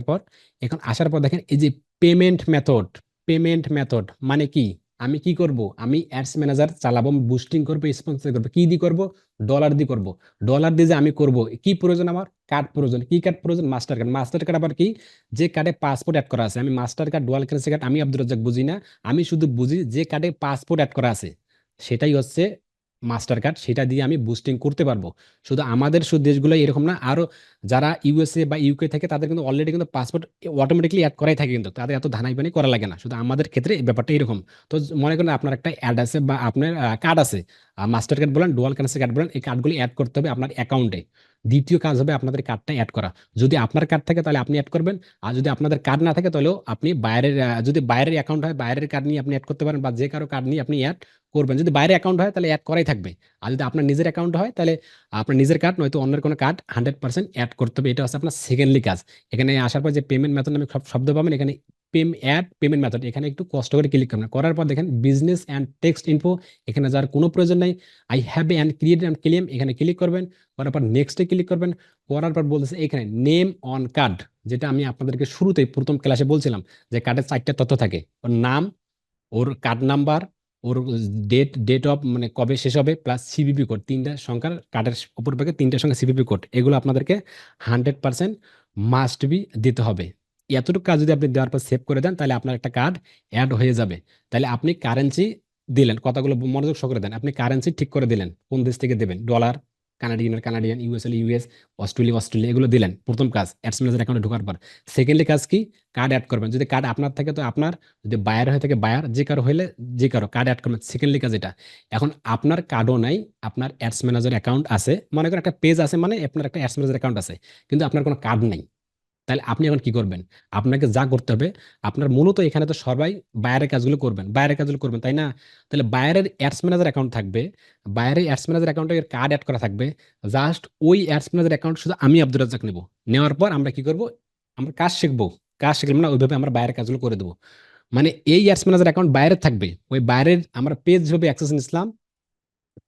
পর এখন আসার পর দেখেন এই যে পেমেন্ট মেথড মানে কি, আমি কি করব, আমি অ্যাডস ম্যানেজার চালাবো, বুস্টিং করবো, স্পন্সর করবো, কি দিয়ে করব, ডলার দিয়ে করব। ডলার দিয়ে যে আমি করব, কি প্রয়োজন, আমার কার্ড প্রয়োজন, কি কার্ড প্রয়োজন, মাস্টার কার্ড আবার কি, যে কার্ডে পাসপোর্ট অ্যাড করা আছে। আমি master card, dual currency card আমি আব্দুর রাজ্জাক বুঝি না, আমি শুধু বুঝি যে কার্ডে পাসপোর্ট অ্যাড করা আছে সেটাই হচ্ছে মাস্টার কার্ড, সেটা দিয়ে আমি বুস্টিং করতে পারবো। শুধু দেশগুলো এরকম না, আরো যারা ইউএসএ বা ইউকে থাকে তাদের কিন্তু অলরেডি কিন্তু পাসপোর্ট অটোমেটিকলি অ্যাড করাই থাকে, কিন্তু তাদের এত ধানাই বানি করা লাগে না। শুধু আমাদের ক্ষেত্রে এই ব্যাপারটা এরকম। তো মনে করেন আপনার একটা অ্যাড আছে বা আপনার কার্ড আছে, মাস্টার কার্ড বলেন, ডুয়াল কারেন্সি কার্ড বলেন, এই কার্ডগুলি অ্যাড করতে হবে আপনার অ্যাকাউন্টে। দ্বিতীয় কাজ হবে আপনাদের কার্ডটা অ্যাড করা। যদি আপনার কার্ড থাকে তাহলে আপনি অ্যাড করবেন, আর যদি আপনাদের কার্ড না থাকে তাহলেও আপনি যদি বাইরের অ্যাকাউন্ট হয় বাইরের কার্ড নিয়ে আপনি অ্যাড করতে পারেন, বা যে কারো কার্ড নিয়ে আপনি অ্যাড করবেন। যদি বাইরের অ্যাকাউন্ট হয় তাহলে অ্যাড করাই থাকবে, আর যদি আপনার নিজের অ্যাকাউন্ট হয় তাহলে আপনার নিজের কার্ড নয়তো অন্যের কোনো কার্ড 100% অ্যাড করতে হবে। এটা হচ্ছে আপনার সেকেন্ডলি কাজ। এখানে আসার পর যে পেমেন্ট মেথড নামে শব্দ পাবেন, এখানে পেমেন্ট মেথড, এখানে একটু কষ্ট করে ক্লিক করবেন। করার পর দেখেন বিজনেস অ্যান্ড টেক্সট ইনফো, এখানে যাওয়ার কোনো প্রয়োজন নাই। I have and create and claim, এখানে ক্লিক করবেন। করার পর নেক্সটে ক্লিক করবেন। করার পর বলতেছে এখানে নেম অন কার্ড, যেটা আমি আপনাদেরকে শুরুতেই প্রথম ক্লাসে বলছিলাম যে কার্ডের 4টা তথ্য থাকে, ওর নাম, ওর কার্ড নাম্বার, ওর ডেট অফ মানে কবে শেষ হবে, প্লাস সিভিভি কোড, 3টা সংখ্যার কার্ডের উপর ভাগে 3টা সংখ্যা সিভিভি কোড, এগুলো আপনাদেরকে 100% মাস্ট বি দিতে হবে। এতটুকু কাজ যদি আপনি দেওয়ার পর সেভ করে দেন তাহলে আপনার একটা কার্ড অ্যাড হয়ে যাবে। তাহলে আপনি কারেন্সি দিলেন, কথাগুলো মনোযোগ সহকারে দেন, আপনি কারেন্সি ঠিক করে দিলেন কোন দেশ থেকে দেবেন, ডলার, কানাডিয়ান, ইউএস, অস্ট্রেলিয়া, এগুলো দিলেন প্রথম কাজ অ্যাডস ম্যানেজার অ্যাকাউন্টে ঢোকার পর। সেকেন্ডলি কাজ কি, কার্ড অ্যাড করবেন। যদি কার্ড আপনার থাকে তো আপনার, যদি বায়ার হয়ে থাকে বায়ার, যে কারো হলে যে কারো কার্ড অ্যাড করবেন। সেকেন্ডলি কাজ এটা। এখন আপনার কার্ডও নাই, আপনার অ্যাডস ম্যানেজার অ্যাকাউন্ট আছে, মনে করেন একটা পেজ আছে, মানে আপনার একটা অ্যাডস ম্যানেজার অ্যাকাউন্ট আছে, কিন্তু আপনার কোনো কার্ড নেই, তাহলে আপনি এখন কি করবেন? আপনাকে যা করতে হবে, আপনার মূলত এখানে তো সবাই বাইরের কাজগুলো করবেন, তাই না? তাহলে বাইরের অ্যাডস ম্যানেজার অ্যাকাউন্ট থাকবে, বাইরের অ্যাডস ম্যানেজার অ্যাকাউন্টে কার্ড অ্যাড করা থাকবে। জাস্ট ওই অ্যাডস ম্যানেজার অ্যাকাউন্ট শুধু আমি আব্দুর রাজ্জাক নেব। নেওয়ার পর আমরা কি করব, আমরা কাজ শিখলাম না, ওইভাবে আমরা বাইরের কাজগুলো করে দেবো। মানে এই অ্যাডস ম্যানেজার অ্যাকাউন্ট বাইরে থাকবে, ওই বাইরের আমরা পেজ হবে অ্যাক্সেস ইসলাম,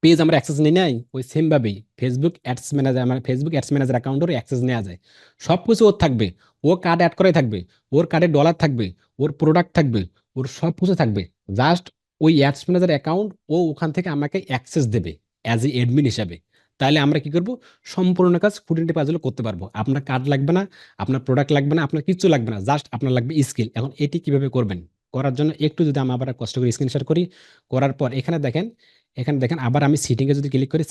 পেজ আমরা অ্যাক্সেস নিয়ে নেই, ওই সেম ভাবেই ফেসবুক অ্যাডস ম্যানেজার, মানে ফেসবুক অ্যাডস ম্যানেজার অ্যাকাউন্টের অ্যাক্সেস নেওয়া যায়। সব কিছু ওর থাকবে, ও কার্ড অ্যাড করাই থাকবে, ওর কার্ডে ডলার থাকবে, ওর প্রোডাক্ট থাকবে, ওর সব কিছু থাকবে। জাস্ট ওই অ্যাডস ম্যানেজার অ্যাকাউন্ট ও ওখান থেকে আমাকে অ্যাক্সেস দেবে অ্যাজ এ এডমিন হিসাবে। তাহলে আমরা কি করব, সম্পূর্ণ কাজ খুঁটিনাটি কাজগুলো করতে পারবো। আপনার কার্ড লাগবে না, আপনার প্রোডাক্ট লাগবে না, আপনার কিচ্ছু লাগবে না, জাস্ট আপনার লাগবে স্কিল। এখন এটি কিভাবে করবেন, করার জন্য একটু যদি আমি আবার কষ্ট করে স্ক্রিন শেয়ার করি। করার পর এখানে দেখেন আবার আমি সিটিংয়ে যদি ক্লিক করি,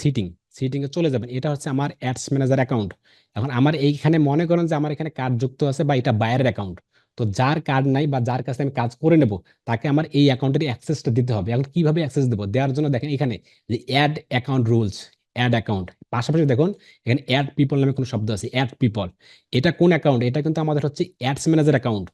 সিটিংয়ে চলে যাবেন। এটা হচ্ছে আমার অ্যাডস ম্যানেজার অ্যাকাউন্ট। এখন আমার এইখানে মনে করেন যে আমার এখানে কার্ড যুক্ত আছে বা এটা বায়ারের অ্যাকাউন্ট। তো যার কার্ড নাই বা যার কাছে আমি কাজ করে নেব, তাকে আমার এই অ্যাকাউন্টের অ্যাক্সেসটা দিতে হবে। এখন কিভাবে অ্যাক্সেস দেবো, দেওয়ার জন্য দেখেন এখানে যে ad account rules, ad account, পাশাপাশি দেখুন এখানে অ্যাড পিপল নামে কোনো শব্দ আছে, অ্যাড পিপল। এটা কোন অ্যাকাউন্ট, এটা কিন্তু আমাদের হচ্ছে অ্যাডস ম্যানেজার অ্যাকাউন্ট।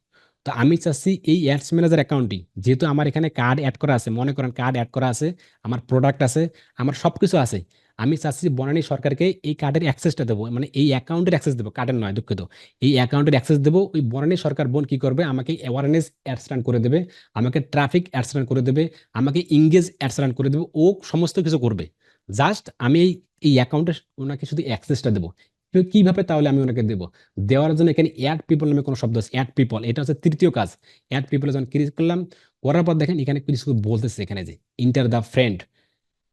তো আমি চাচ্ছি এই অ্যাডস ম্যানেজার অ্যাকাউন্টটি, যেহেতু আমার এখানে কার্ড অ্যাড করা আছে, মনে করেন কার্ড অ্যাড করা আছে, আমার প্রোডাক্ট আছে, আমার সবকিছু আছে, আমি চাচ্ছি বনানী সরকারকে এই কার্ডের অ্যাক্সেসটা দেবো, মানে এই অ্যাকাউন্টের অ্যাক্সেস দেবো, কার্ডের নয়, দুঃখিত। এই অ্যাকাউন্টের অ্যাক্সেস দেবো। ওই বনানী সরকার বোন কি করবে, আমাকে অ্যাওয়ারনেস অ্যাডস রান করে দেবে, আমাকে ট্রাফিক অ্যাডস রান করে দেবে, আমাকে ইংগেজ অ্যাডস রান করে দেবে, ও সমস্ত কিছু করবে। জাস্ট আমি এই অ্যাকাউন্টে ওনাকে শুধু অ্যাক্সেসটা দেবো। তো কিভাবে তাহলে আমি ওনাকে দেবো, দেওয়ার জন্য এখানে অ্যাড পিপল নামে কোনো শব্দ আছে, অ্যাড পিপল, এটা হচ্ছে তৃতীয় কাজ। অ্যাড পিপল যখন ক্লিক করলাম, করার পর দেখেন এখানে কিছু বলতেছে, এখানে যে ইন্টার দ্য ফ্রেন্ড,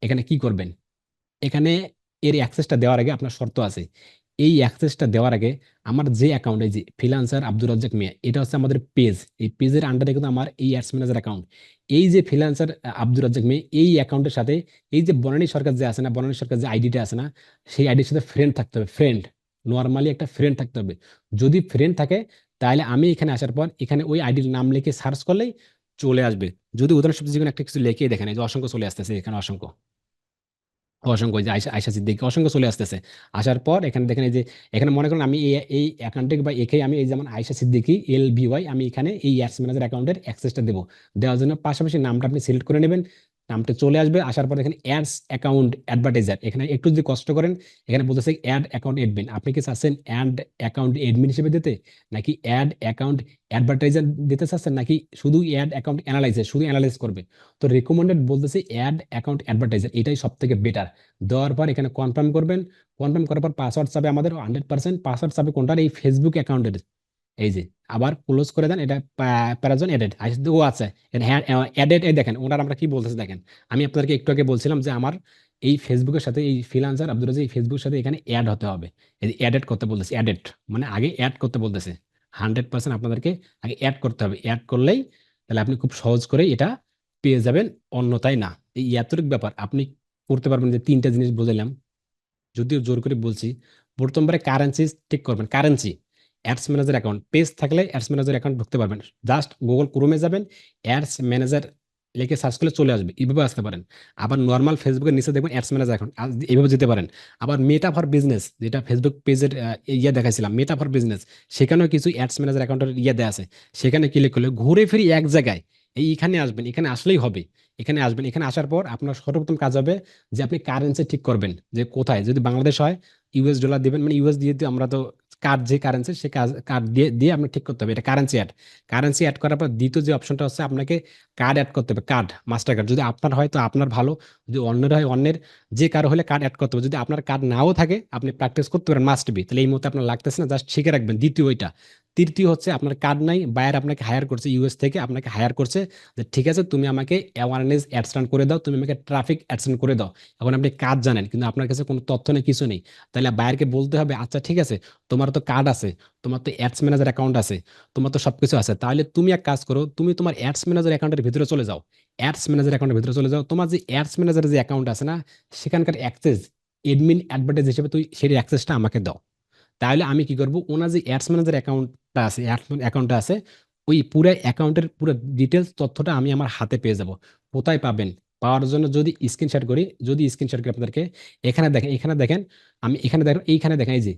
এখানে কি করবেন, এখানে এর অ্যাক্সেসটা দেওয়ার আগে আপনার শর্ত আছে। এই অ্যাক্সেসটা দেওয়ার আগে আমার যে অ্যাকাউন্ট, এই যে ফ্রিল্যান্সার আব্দুর রাজ্জাক মিয়া, এটা হচ্ছে আমাদের পেজ, এই পেজের আন্ডারে কিন্তু আমার এই অ্যাডস ম্যানেজার অ্যাকাউন্ট। এই যে ফ্রিল্যান্সার আব্দুর রাজ্জাক মিয়া, এই অ্যাকাউন্টের সাথে এই যে বনানী সরকার যে আছে না, বনানী সরকার যে আইডিটা আছে না, সেই আইডির সাথে ফ্রেন্ড থাকতে হবে, ফ্রেন্ড, নর্মালি একটা ফ্রেন্ড থাকতে হবে। যদি ফ্রেন্ড থাকে, তাহলে আমি এখানে আসার পর এখানে ওই আইডির নাম লিখে সার্চ করলেই চলে আসবে। যদি উদাহরণস্বরূপ যেকোনো একটা কিছু লিখে দেখেন, এই যে অসংখ্য চলে আসতেছে এখানে, অসংখ্য অসংখ্য, এই যে আয়সা আয়সা সিদ্দিকী অসংখ্য চলে আসতেছে। আসার পর এখানে দেখেন এই যে, এখানে মনে করেন আমি এই অ্যাকাউন্টে বা একে আমি এই যেমন আয়সা সিদ্দিকী LBY, আমি এখানে এই অ্যাডস ম্যানেজার অ্যাকাউন্টের অ্যাক্সেসটা দেবো। দেওয়ার জন্য পাশাপাশি নামটা আপনি সিলেক্ট করে নেবেন, নামটা চলে আসবে। আসার পর এখানে অ্যাডস অ্যাকাউন্ট অ্যাডভার্টাইজার, এখানে একটু যদি কষ্ট করেন, এখানে বলতেছে অ্যাড অ্যাকাউন্ট এডমিন। আপনি কি চাচ্ছেন অ্যাড অ্যাকাউন্ট এডমিন হিসেবে দিতে, নাকি অ্যাড অ্যাকাউন্ট অ্যাডভার্টাইজার দিতে চাচ্ছেন, নাকি শুধু অ্যাড অ্যাকাউন্ট অ্যানালাইজার, শুধু অ্যানালাইজ করবে? তো রিকমেন্ডেড বলতেছে অ্যাড অ্যাকাউন্ট অ্যাডভার্টাইজার, এটাই সব থেকে বেটার। দেওয়ার পর এখানে কনফার্ম করবেন। কনফার্ম করার পর পাসওয়ার্ড চাবে আমাদের 100%, পাসওয়ার্ড চাবে কোনটার, এই ফেসবুক অ্যাকাউন্টের। এই যে আবার ক্লোজ করে দেন, এটা প্যারাজন এডেড ও আচ্ছা, এডেড, এই দেখেন ওনার আমরা কি বলতেছে দেখেন। আমি আপনাদেরকে একটু আগে বলছিলাম যে আমার এই ফেসবুকের সাথে, এই ফ্রিল্যান্সার আব্দুল রাজ্জাক এই ফেসবুকের সাথে এখানে অ্যাড হতে হবে। এই যে অ্যাডেড করতে বলতেছে, অ্যাডেড মানে আগে অ্যাড করতে বলতেছে। 100% আপনাদেরকে আগে অ্যাড করতে হবে। অ্যাড করলেই তাহলে আপনি খুব সহজ করে এটা পেয়ে যাবেন, অন্যথায় না। এই এতটুকু ব্যাপার আপনি করতে পারবেন। যে তিনটা জিনিস বুঝাইলাম, যদিও জোর করে বলছি, প্রথমবারে কারেন্সি ঠিক করবেন। Currency, ads manager account, page থাকলে অ্যাডস ম্যানেজার অ্যাকাউন্ট ঢুকতে পারবেন। জাস্ট গুগল ক্রোমে যাবেন, অ্যাডস ম্যানেজার লিখে সার্চ করলে চলে আসবে, এইভাবে আসতে পারেন। আবার নর্মাল ফেসবুকের নিচে দেখবেন অ্যাডস ম্যানেজার অ্যাকাউন্ট, এইভাবে যেতে পারেন। আবার মেটা ফর বিজনেস, যেটা ফেসবুক পেজের ইয়ে দেখাইছিলাম, মেটা ফর বিজনেস, সেখানেও কিছু অ্যাডস ম্যানেজার অ্যাকাউন্টের ইয়ে দেওয়া আছে। সেখানে ক্লিক করলে ঘুরে ফিরে এক জায়গায় এইখানে আসবেন, এখানে আসলেই হবে। এখানে আসবেন, এখানে আসার পর আপনার সর্বপ্রথম কাজ হবে যে আপনি কারেন্সি ঠিক করবেন, যে কোথায়, যদি বাংলাদেশ হয় US ডলার দিবেন, মানে ইউএস দিয়ে দিয়ে আমরা তো কার্ড, যে কারেন্সি সে কার্ড দিয়ে দিয়ে আপনি ঠিক করতে হবে। এটা কারেন্সি অ্যাড। কারেন্সি অ্যাড করার পর দ্বিতীয় যে অপশনটা হচ্ছে, আপনাকে কার্ড অ্যাড করতে হবে, কার্ড, মাস্টার কার্ড। যদি আপনার হয় তো আপনার ভালো, যদি অন্যের হয় অন্যের, যে কারো হলে কার্ড অ্যাড করতে হবে। যদি আপনার কার্ড নাও থাকে, আপনি প্র্যাকটিস করতে পারেন, মাস্ট বি, তাহলে এই মুহূর্তে আপনার লাগতেছে না, জাস্ট শিখে রাখবেন। দ্বিতীয় ওইটা। তৃতীয় হচ্ছে আপনার কার্ড নাই, বায়ার আপনাকে হায়ার করছে, US থেকে আপনাকে হায়ার করছে, যে ঠিক আছে তুমি আমাকে অ্যাওয়ারনেস অ্যাডস রান করে দাও, তুমি আমাকে ট্রাফিক অ্যাডস রান করে দাও। এখন আপনি কাজ জানেন কিন্তু আপনার কাছে কোনো তথ্য নেই, কিছু নেই। তাহলে বায়ারকে বলতে হবে, আচ্ছা ঠিক আছে, তোমার তো কার্ড আছে, তোমার তো অ্যাডস ম্যানেজার অ্যাকাউন্ট আছে, তোমার তো সবকিছু আছে, তাহলে তুমি এক কাজ করো, তুমি তোমার অ্যাডস ম্যানেজার অ্যাকাউন্টের ভিতরে চলে যাও। অ্যাডস ম্যানেজার অ্যাকাউন্টের ভিতরে চলে যাও, তোমার যে অ্যাডস ম্যানেজার যে অ্যাকাউন্ট আছে না, সেখানকার অ্যাক্সেস, এডমিন অ্যাডভার্টাইজ হিসেবে তুই সেই অ্যাক্সেসটা আমাকে দাও। তাহলে আমি কি করব, ওনার যে অ্যাডস ম্যানেজার অ্যাকাউন্টটা আছে, অ্যাকাউন্টটা আছে, ওই পুরো অ্যাকাউন্টের পুরো ডিটেলস তথ্যটা আমি আমার হাতে পেয়ে যাব। কোথায় পাবেন, পাওয়ার জন্য যদি স্ক্রিনশট করি, আপনাদেরকে, এখানে দেখেন আমি এখানে দেখেন, এইখানে দেখেন, এই যে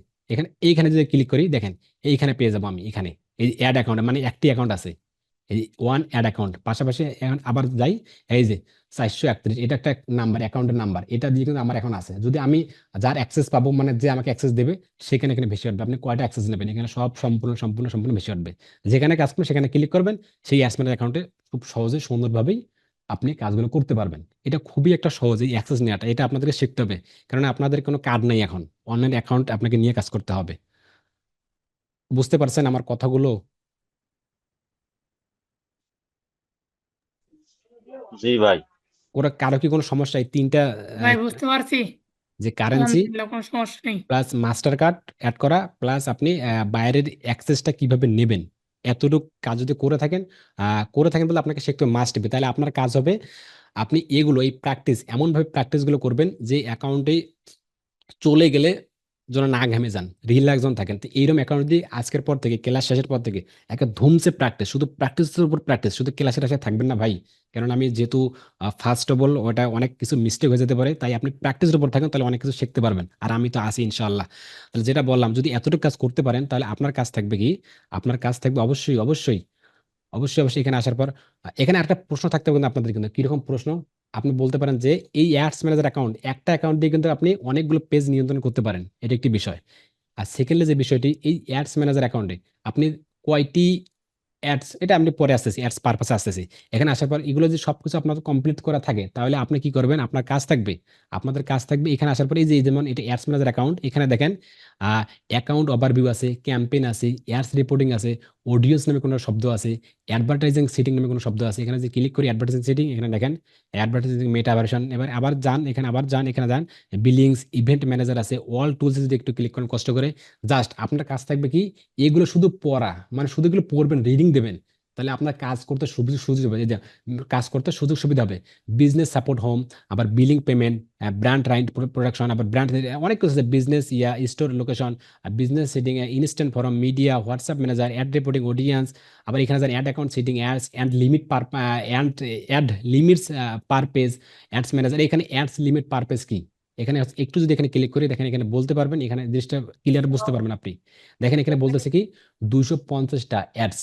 এইখানে যদি ক্লিক করি দেখেন, এইখানে পেয়ে যাবো আমি। এখানে এই অ্যাড অ্যাকাউন্ট, মানে একটি অ্যাকাউন্ট আছে, এই ওয়ান অ্যাড অ্যাকাউন্ট, পাশাপাশি এখন আবার যাই, এই যে 431, এটা একটা নাম্বার, অ্যাকাউন্টের নাম্বার, এটা দিয়ে কিন্তু আমার এখন আছে। যদি আমি যার অ্যাক্সেস পাবো, মানে যে আমাকে অ্যাক্সেস দেবে, সেখানে এখানে ভেসে উঠবে। আপনি কয়টা অ্যাক্সেস নেবেন, এখানে সব সম্পূর্ণ সম্পূর্ণ সম্পূর্ণ ভেসে উঠবে। যেখানে কাজ করবেন সেখানে ক্লিক করবেন, সেই অ্যাডসম্যানের অ্যাকাউন্টে খুব সহজে সুন্দরভাবেই আপনি কাজগুলো করতে পারবেন। এটা খুবই একটা সহজ, এই অ্যাক্সেস নেওয়াটা এটা আপনাদেরকে শিখতে হবে, কারণ আপনাদের কোনো কার্ড নাই এখন, অনলাইন অ্যাকাউন্ট আপনাকে নিয়ে কাজ করতে হবে। বুঝতে পারছেন আমার কথাগুলো? জি ভাই। ওরা কারো কি কোনো সমস্যা এই তিনটা ভাই বুঝতে পারছি। যে কারেন্সি আলহামদুলিল্লাহ, কোনো সমস্যা নেই। প্লাস মাস্টার কার্ড অ্যাড করা প্লাস আপনি বাইরের অ্যাক্সেসটা কিভাবে নেবেন, এতটুকু কাজ যদি করে থাকেন বলে আপনাকে শিখতে মাস্ট বি, তাহলে আপনার কাজ হবে আপনি এগুলো এই প্র্যাকটিস এমনভাবে প্র্যাকটিসগুলো করবেন যে অ্যাকাউন্টে চলে গেলে যেন না ঘামে যান, রিল্যাক্স জন থাকেন। তো এইরকম অ্যাকাউন্ট দিয়ে আজকের পর থেকে ক্লাস শেষের পর থেকে একটা ধুমসে প্র্যাকটিস, শুধু প্র্যাকটিসের উপর প্র্যাকটিস, শুধু ক্লাসের আশায় থাকবেন না ভাই। কারণ আমি যেহেতু ফার্স্ট অফ অল ওটা অনেক কিছু মিস্টেক হয়ে যেতে পারে, তাই আপনি প্র্যাকটিসের উপর থাকেন, তাহলে অনেক কিছু শিখতে পারবেন, আর আমি তো আছি ইনশাআল্লাহ। তাহলে যেটা বললাম, যদি এতটুকু কাজ করতে পারেন তাহলে আপনার কাজ থাকবে কি, আপনার কাজ থাকবে অবশ্যই অবশ্যই অবশ্যই অবশ্যই এখানে আসার পর এখানে একটা প্রশ্ন থাকতে হবে কিন্তু আপনাদের, কিন্তু কিরকম প্রশ্ন আপনি বলতে পারেন যে এই অ্যাডস ম্যানেজার অ্যাকাউন্ট, একটা অ্যাকাউন্ট দিয়ে কিন্তু আপনি অনেকগুলো পেজ নিয়ন্ত্রণ করতে পারেন, এটা একটি বিষয়। আর সেকেন্ডলি যে বিষয়টি, এই অ্যাডস ম্যানেজার অ্যাকাউন্টে আপনি কয়টি অ্যাডস, এটা আমি পরে আসতেছি, অ্যাডস পারপাসে আসতেছি। এখানে আসার পর এগুলো যদি সবকিছু আপনার কমপ্লিট করা থাকে তাহলে আপনি কি করবেন, আপনার কাজ থাকবে, আপনাদের কাজ থাকবে এখানে আসার পর এই যে যেমন এটা অ্যাডস ম্যানেজার অ্যাকাউন্ট, এখানে দেখেন অ্যাকাউন্ট ওভারভিউ আছে, ক্যাম্পেইন আছে, অ্যাডস রিপোর্টিং আছে, অডিয়েন্স নামে কোনো শব্দ আছে, অ্যাডভার্টাইজিং সেটিং নামে কোনো শব্দ আছে। এখানে যে ক্লিক করি অ্যাডভার্টাইজিং সেটিং, এখানে দেখেন অ্যাডভার্টাইজিং মেটা ভার্সন, এবার আবার যান এখানে, আবার যান এখানে যান, বিলিংস, ইভেন্ট ম্যানেজার আছে, অল টুলস যদি একটু ক্লিক করেন কষ্ট করে, জাস্ট আপনার কাজ থাকবে কি এগুলো শুধু পড়া, মানে শুধু এগুলো পড়বেন, রিডিং দেবেন, তাহলে আপনার কাজ করতে সুবিধা সুযোগ হবে, এই যে কাজ করতে সুযোগ সুবিধা হবে। বিজনেস সাপোর্ট হোম, আবার billing payment, brand right production, আবার ব্র্যান্ড অনেক কিছু আছে, business store location, business setting, instant form, media, WhatsApp manager, ad reporting, audience, আবার এখানে যান ad account setting, ads and limit per and ad limits per page, ads manager. এখানে ads limit per page কি, এখানে একটু যদি এখানে click করি দেখেন, এখানে বলতে পারবেন, এখানে জিনিসটা ক্লিয়ার বুঝতে পারবেন আপনি। দেখেন এখানে বলতেছে কি 250টা অ্যাডস,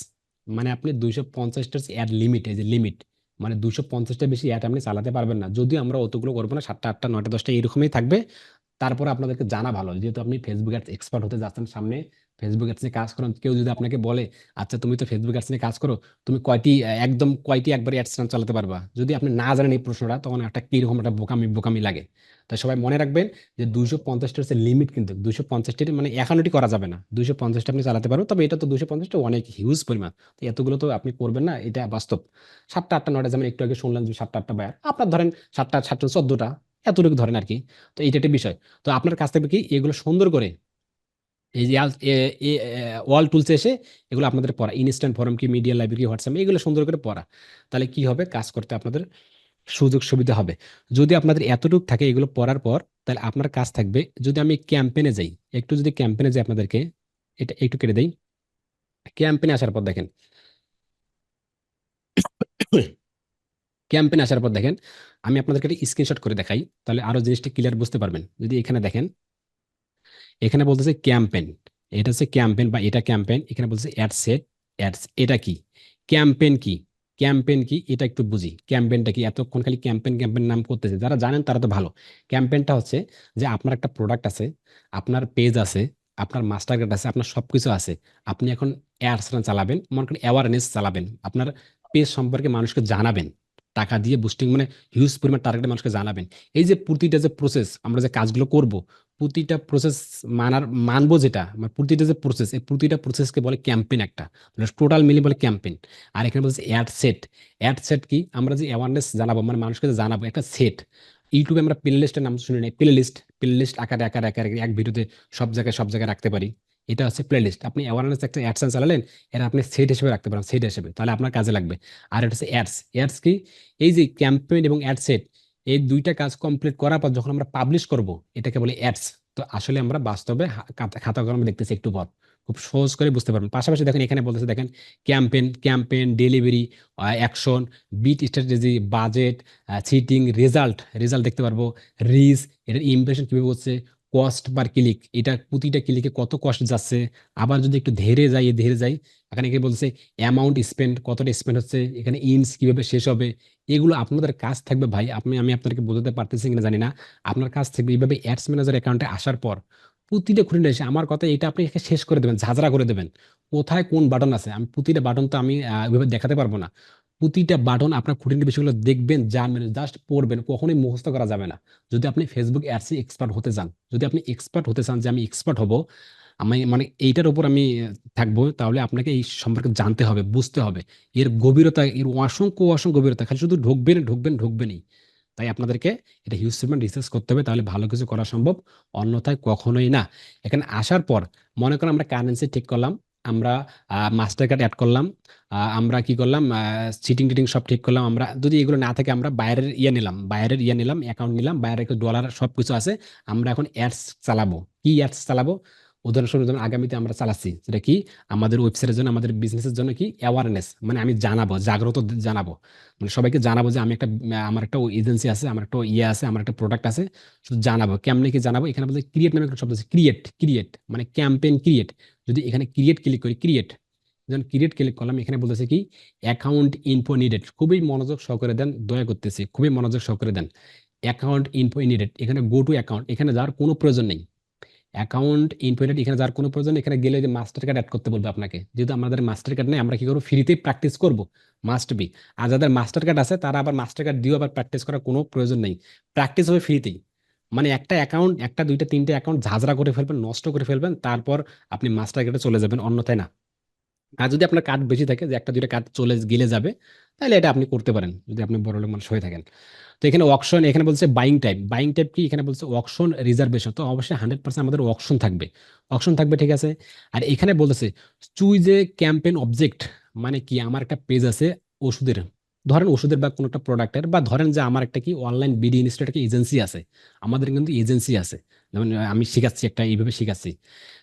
মানে আপনি 250টা অ্যাড লিমিট, এই যে লিমিট, মানে 250টা বেশি অ্যাড আপনি চালাতে পারবেন না, যদিও আমরা অতগুলো করবো না, 7টা 8টা 9টা 10টা এরকমই থাকবে। তারপরে আপনাদেরকে জানা ভালো, যেহেতু আপনি ফেসবুক অ্যাডস এক্সপার্ট হতে যাচ্ছেন সামনে, ফেসবুক অ্যাডস নিয়ে কাজ করেন, কেউ যদি আপনাকে বলে আচ্ছা তুমি তো ফেসবুক অ্যাডস নিয়ে কাজ করো, তুমি কয়টি একবারে অ্যাডস চালাতে পারবা, যদি আপনি না জানেন এই প্রশ্নটা, তখন একটা কিরকম একটা বোকামি বোকামি লাগে। তাই সবাই মনে রাখবেন যে 250টা হচ্ছে লিমিট, কিন্তু 250টি মানে একান্নটি করা যাবে না, 250টা আপনি চালাতে পারো, তবে এটা তো 250টা অনেক হিউজ পরিমাণ, তো এতগুলো তো আপনি করবেন না, এটা বাস্তব। 7টা 8টা 9টা, যেমন একটু আগে শুনলাম যে 7টা 8টা বায়ার, আপনার ধরেন 7টা 7টা 14টা, এতটুকু ধরেন আর কি। তো এইটা একটা বিষয়। তো আপনার কাছ থেকে কি এগুলো সুন্দর করে এই যে ওয়াল টুলসে এসে এগুলো আপনাদের পড়া, ইনস্ট্যান্ট ফরম কি, মিডিয়া লাইব্রেরি, হোয়াটসঅ্যাপ, এগুলো সুন্দর করে পড়া, তাহলে কি হবে কাজ করতে আপনাদের সুযোগ সুবিধা হবে। যদি আপনাদের এতটুকু থাকে এগুলো পড়ার পর, তাহলে আপনার কাজ থাকবে, যদি আমি ক্যাম্পেনে যাই, একটু যদি ক্যাম্পেনে যাই আপনাদেরকে, এটা একটু কেটে দেই, ক্যাম্পেনে আসার পর দেখেন, ক্যাম্পেনে আসার পর দেখেন, আমি আপনাদেরকে একটা স্ক্রিনশট করে দেখাই, তাহলে আরো জিনিসটা ক্লিয়ার বুঝতে পারবেন। যদি এখানে দেখেন, এখানে বলতেছে ক্যাম্পেন, এটা হচ্ছে ক্যাম্পেন বা এটা ক্যাম্পেন, এখানে বলতেছে অ্যাড সেট অ্যাডস, এটা কি ক্যাম্পেন কি, ক্যাম্পেন কি এটা একটু বুঝি, ক্যাম্পেনটা কি, এতক্ষণ খালি ক্যাম্পেন ক্যাম্পেন নাম করতেছে, যারা জানেন তারা তো ভালো। ক্যাম্পেনটা হচ্ছে যে আপনার একটা প্রোডাক্ট আছে, আপনার পেজ আছে, আপনার মাস্টার কার্ড আছে, আপনার সবকিছু আছে, আপনি এখন অ্যাডস চালাবেন, মনে করেন অ্যাওয়ারনেস চালাবেন, আপনার পেজ সম্পর্কে মানুষকে জানাবেন, টাকা দিয়ে বুস্টিং, মানে হিউজ পরিমাণ টার্গেটে মানুষকে জানাবেন। এই যে প্রতিটা যে প্রসেস, আমরা যে কাজগুলো করব, প্রতিটা প্রসেস মানবো, যেটা মানে প্রতিটা যে প্রসেস, এই প্রতিটা প্রসেসকে বলে ক্যাম্পেইন একটা, টোটাল মিলে বলে ক্যাম্পেইন। আর এখানে বলছে অ্যাড সেট, অ্যাড সেট কি, আমরা যে অ্যাওয়ারনেস জানাবো, মানে মানুষকে যে জানাবো একটা সেট। ইউটিউবে আমরা প্লে লিস্টের নাম শুনি নাই, প্লে লিস্ট আকারে আকারে আকারে এক ভিডিওতে সব জায়গায় রাখতে পারি, এটা হচ্ছে প্লে লিস্ট। আপনি অ্যাওয়ারনেস একটা অ্যাডসেন্স চালালেন, এটা আপনি সেট হিসেবে রাখতে পারেন, সেট হিসেবে, তাহলে আপনার কাজে লাগবে। আর এটা হচ্ছে অ্যাডস, অ্যাডস কি, এই যে ক্যাম্পেইন এবং অ্যাড সেট, এই দুইটা কাজ কমপ্লিট করার পর যখন আমরা পাবলিশ করব, এটাকে বলে অ্যাডস। তো আসলে আমরা বাস্তবে খাতা কলমে দেখতেছি একটু পর, খুব সহজ করে বুঝতে পারবেন। পাশাপাশি দেখেন এখানে বলতেছে, দেখেন campaign delivery, action, bid strategy, budget, setting, result দেখতে পারবো, রিচ, এটার ইমপ্রেশন কিভাবে হচ্ছে, কস্ট পার ক্লিক, এটা প্রতিটা ক্লিকে কত কস্ট যাচ্ছে। আবার যদি একটু ধীরে যাই, এখানে কি বলছে অ্যামাউন্ট স্পেন্ড, কতটা স্পেন্ড হচ্ছে, এখানে ইনস কিভাবে শেষ হবে, এগুলো আপনাদের কাজ থাকবে ভাই। আমি আপনাকে বোঝাতে পারতেছি কিনা জানি না, আপনার কাজ থাকবে এইভাবে অ্যাডস ম্যানেজার অ্যাকাউন্টে আসার পর প্রতিটা খুঁটিনাটি এসে, আমার কথা এটা আপনি একে শেষ করে দেবেন, ঝাঁঝরা করে দেবেন, কোথায় কোন বাটন আছে, আমি প্রতিটা বাটন তো আমি ওইভাবে দেখাতে পারবো না। প্রতিটা বাটন আপনার খুঁটিনাটি বিষয়গুলো দেখবেন, জানবেন, জাস্ট পড়বেন, কখনোই মুখস্থ করা যাবে না। যদি আপনি ফেসবুক অ্যাডসে এক্সপার্ট হতে চান, যদি আপনি এক্সপার্ট হতে চান যে আমি এক্সপার্ট হব, আমি মানে এইটার উপর আমি থাকবো, তাহলে আপনাকে এই সম্পর্কে জানতে হবে, বুঝতে হবে এর গভীরতা, এর অসংখ্য অসংখ্য গভীরতা। খালি শুধু ঢুকবেন ঢুকবেন ঢুকবেনই। তাই আপনাদেরকে এটা হিউজ পরিমাণ রিসার্চ করতে হবে, তাহলে ভালো কিছু করা সম্ভব, অন্যথায় কখনোই না। এখানে আসার পর মনে করেন আমরা কারেন্সি ঠিক করলাম, আমরা মাস্টার কার্ড অ্যাড করলাম, আমরা কি করলাম, চিটিং টিটিং সব ঠিক করলাম। আমরা যদি এগুলো না থাকে আমরা বাইরের ইয়ে নিলাম, অ্যাকাউন্ট নিলাম, বাইরে ডলার সব কিছু আছে। আমরা এখন অ্যাডস চালাবো। কি অ্যাডস চালাবো? উদাহরণস্বরূপ যেমন আগামীতে আমরা চালাচ্ছি, সেটা কি আমাদের ওয়েবসাইটের জন্য, আমাদের বিজনেসের জন্য কি অ্যাওয়ারনেস, মানে আমি জানাবো, জাগ্রত জানাবো, মানে সবাইকে জানাবো যে আমি একটা আমার একটা এজেন্সি আছে, আমার একটা ইয়ে আছে, আমার একটা প্রোডাক্ট আছে। শুধু জানাবো, কেমনে কি জানাবো? এখানে বলতে ক্রিয়েট নামে একটা শব্দ আছে, ক্রিয়েট ক্রিয়েট মানে ক্যাম্পেইন ক্রিয়েট। যদি এখানে ক্রিয়েট ক্লিক করি, ক্রিয়েট যখন ক্রিয়েট ক্লিক করলাম, এখানে বলতেছে কি অ্যাকাউন্ট ইনফো নিডেড। খুবই মনোযোগ সহকারে দেন, দয়া করতেছি, খুবই মনোযোগ সহকারে দেন। অ্যাকাউন্ট ইনফো নিডেড, এখানে গো টু অ্যাকাউন্ট, এখানে যাওয়ার কোনো প্রয়োজন নেই। অ্যাকাউন্ট ইনফিনিট এখানে যার কোনো প্রয়োজন নেই। এখানে গেলে যে মাস্টার কার্ড অ্যাড করতে বলবে আপনাকে। যেহেতু আমাদের মাস্টার কার্ড নেই, আমরা কি করবো, ফ্রিতেই প্র্যাকটিস করব, মাস্ট বি। আর যাদের মাস্টার কার্ড আছে তারা আবার মাস্টার কার্ড দিয়েও আবার প্র্যাকটিস করার কোনো প্রয়োজন নেই, প্র্যাকটিস হবে ফ্রিতেই। মানে একটা অ্যাকাউন্ট, একটা দুইটা তিনটে অ্যাকাউন্ট ঝাঁঝরা করে ফেলবেন, নষ্ট করে ফেলবেন, তারপর আপনি মাস্টার কার্ডে চলে যাবেন, অন্যথায় না। আর যদি আপনার কার্ড বেশি থাকে, যে একটা দুইটা কার্ড চলে গেলে যাবে, তাহলে এটা আপনি করতে পারেন, যদি আপনি বড়লোক মানুষ হয়ে থাকেন। তো এখানে অকশন, এখানে বলছে বাইং টাইপ। বাইং টাইপ কি? এখানে বলছে অকশন রিজার্ভেশন। তো অবশ্যই 100% আমাদের অকশন থাকবে, অকশন থাকবে, ঠিক আছে। আর এখানে বলতেছে চুজ এ ক্যাম্পেইন অবজেক্ট, মানে কি আমার একটা পেজ আছে ওষুধের, ধরেন ওষুধের বা কোনো একটা প্রোডাক্টের, বা ধরেন যে আমার একটা কি অনলাইন বিডি ইনস্টিটিউট একটা এজেন্সি আছে, আমাদের কিন্তু এজেন্সি আছে। যেমন আমি শিখাচ্ছি একটা, এইভাবে শিখাচ্ছি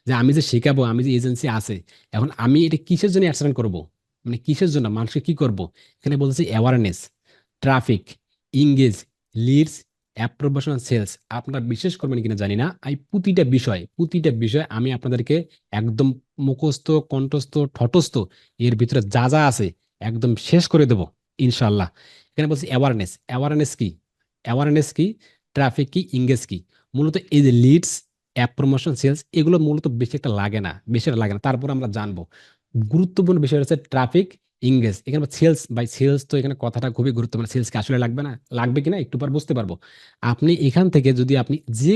যে আমি যে শেখাবো, আমি যে এজেন্সি আছে, এখন আমি এটা কিসের জন্য অ্যাডসেন্ট করব, মানে কিসের জন্য মানুষকে কি করব? এখানে বলতেছে awareness, traffic, engage, leads, app promotion, sales. আপনারা বিশেষ করবেন কিনা জানি না, এই প্রতিটা বিষয় আমি আপনাদেরকে একদম মুখস্থ, কণ্ঠস্থ, ঠটস্থ, এর ভিতরে যা যা আছে একদম শেষ করে দেব ইনশাল্লাহ। এখানে বলছি অ্যাওয়ারনেস, অ্যাওয়ারনেস কি, অ্যাওয়ারনেস কি, ট্রাফিক কি, ইংগেজ কি। মূলত এই যে লিডস, অ্যাপ প্রমোশন, সেলস, এগুলো মূলত বেশি একটা লাগে না, বেশি একটা লাগে না, তারপর আমরা জানবো। গুরুত্বপূর্ণ বিষয় হচ্ছে ট্রাফিক, ইংগেজ। এখানে সেলস, বাই সেলস, তো এখানে কথাটা খুবই গুরুত্বপূর্ণ। সেলস কি আসলে লাগবে না, লাগবে কিনা একটু পর বুঝতে পারবো। আপনি এখান থেকে যদি আপনি যে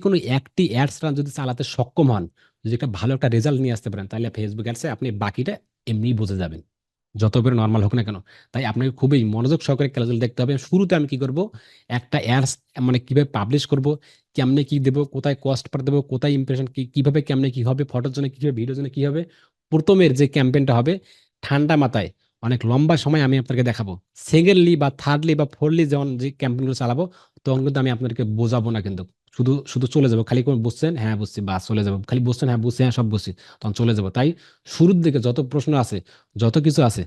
কোনো একটি অ্যাডস রান যদি চালাতে সক্ষম হন, যদি একটা ভালো একটা রেজাল্ট নিয়ে আসতে পারেন, তাহলে ফেসবুক অ্যাডসে আপনি বাকিটা এমনি বুঝে যাবেন, যত করে নর্মাল হোক না কেন। তাই আপনাকে খুবই মনোযোগ সহকারে খেলাধুলা দেখতে হবে। শুরুতে আমি কি করব, একটা অ্যাডস মানে কিভাবে পাবলিশ করব, কেমনে কি দেবো, কোথায় কস্ট পার দেবো, কোথায় ইমপ্রেশন কি, কিভাবে কেমনে কি হবে, ফটোর জন্য কি হবে, ভিডিওর জন্য কি হবে, প্রথমের যে ক্যাম্পেইনটা হবে ঠান্ডা মাথায় অনেক লম্বা সময় আমি আপনাকে দেখাবো। সেকেন্ডলি বা থার্ডলি বা ফোর্থলি যখন যে ক্যাম্পেইনগুলো চালাবো, তখন কিন্তু আমি আপনাদেরকে বোঝাবো না, কিন্তু শুধু শুধু চলে যাবো, খালি কোন বুঝছেন, হ্যাঁ বুঝছি, বা চলে যাবো, খালি বুঝছেন, হ্যাঁ বুঝছি, হ্যাঁ সব বুঝছি, তখন চলে যাবো। তাই শুরুর দিকে যত প্রশ্ন আছে, যত কিছু আছে,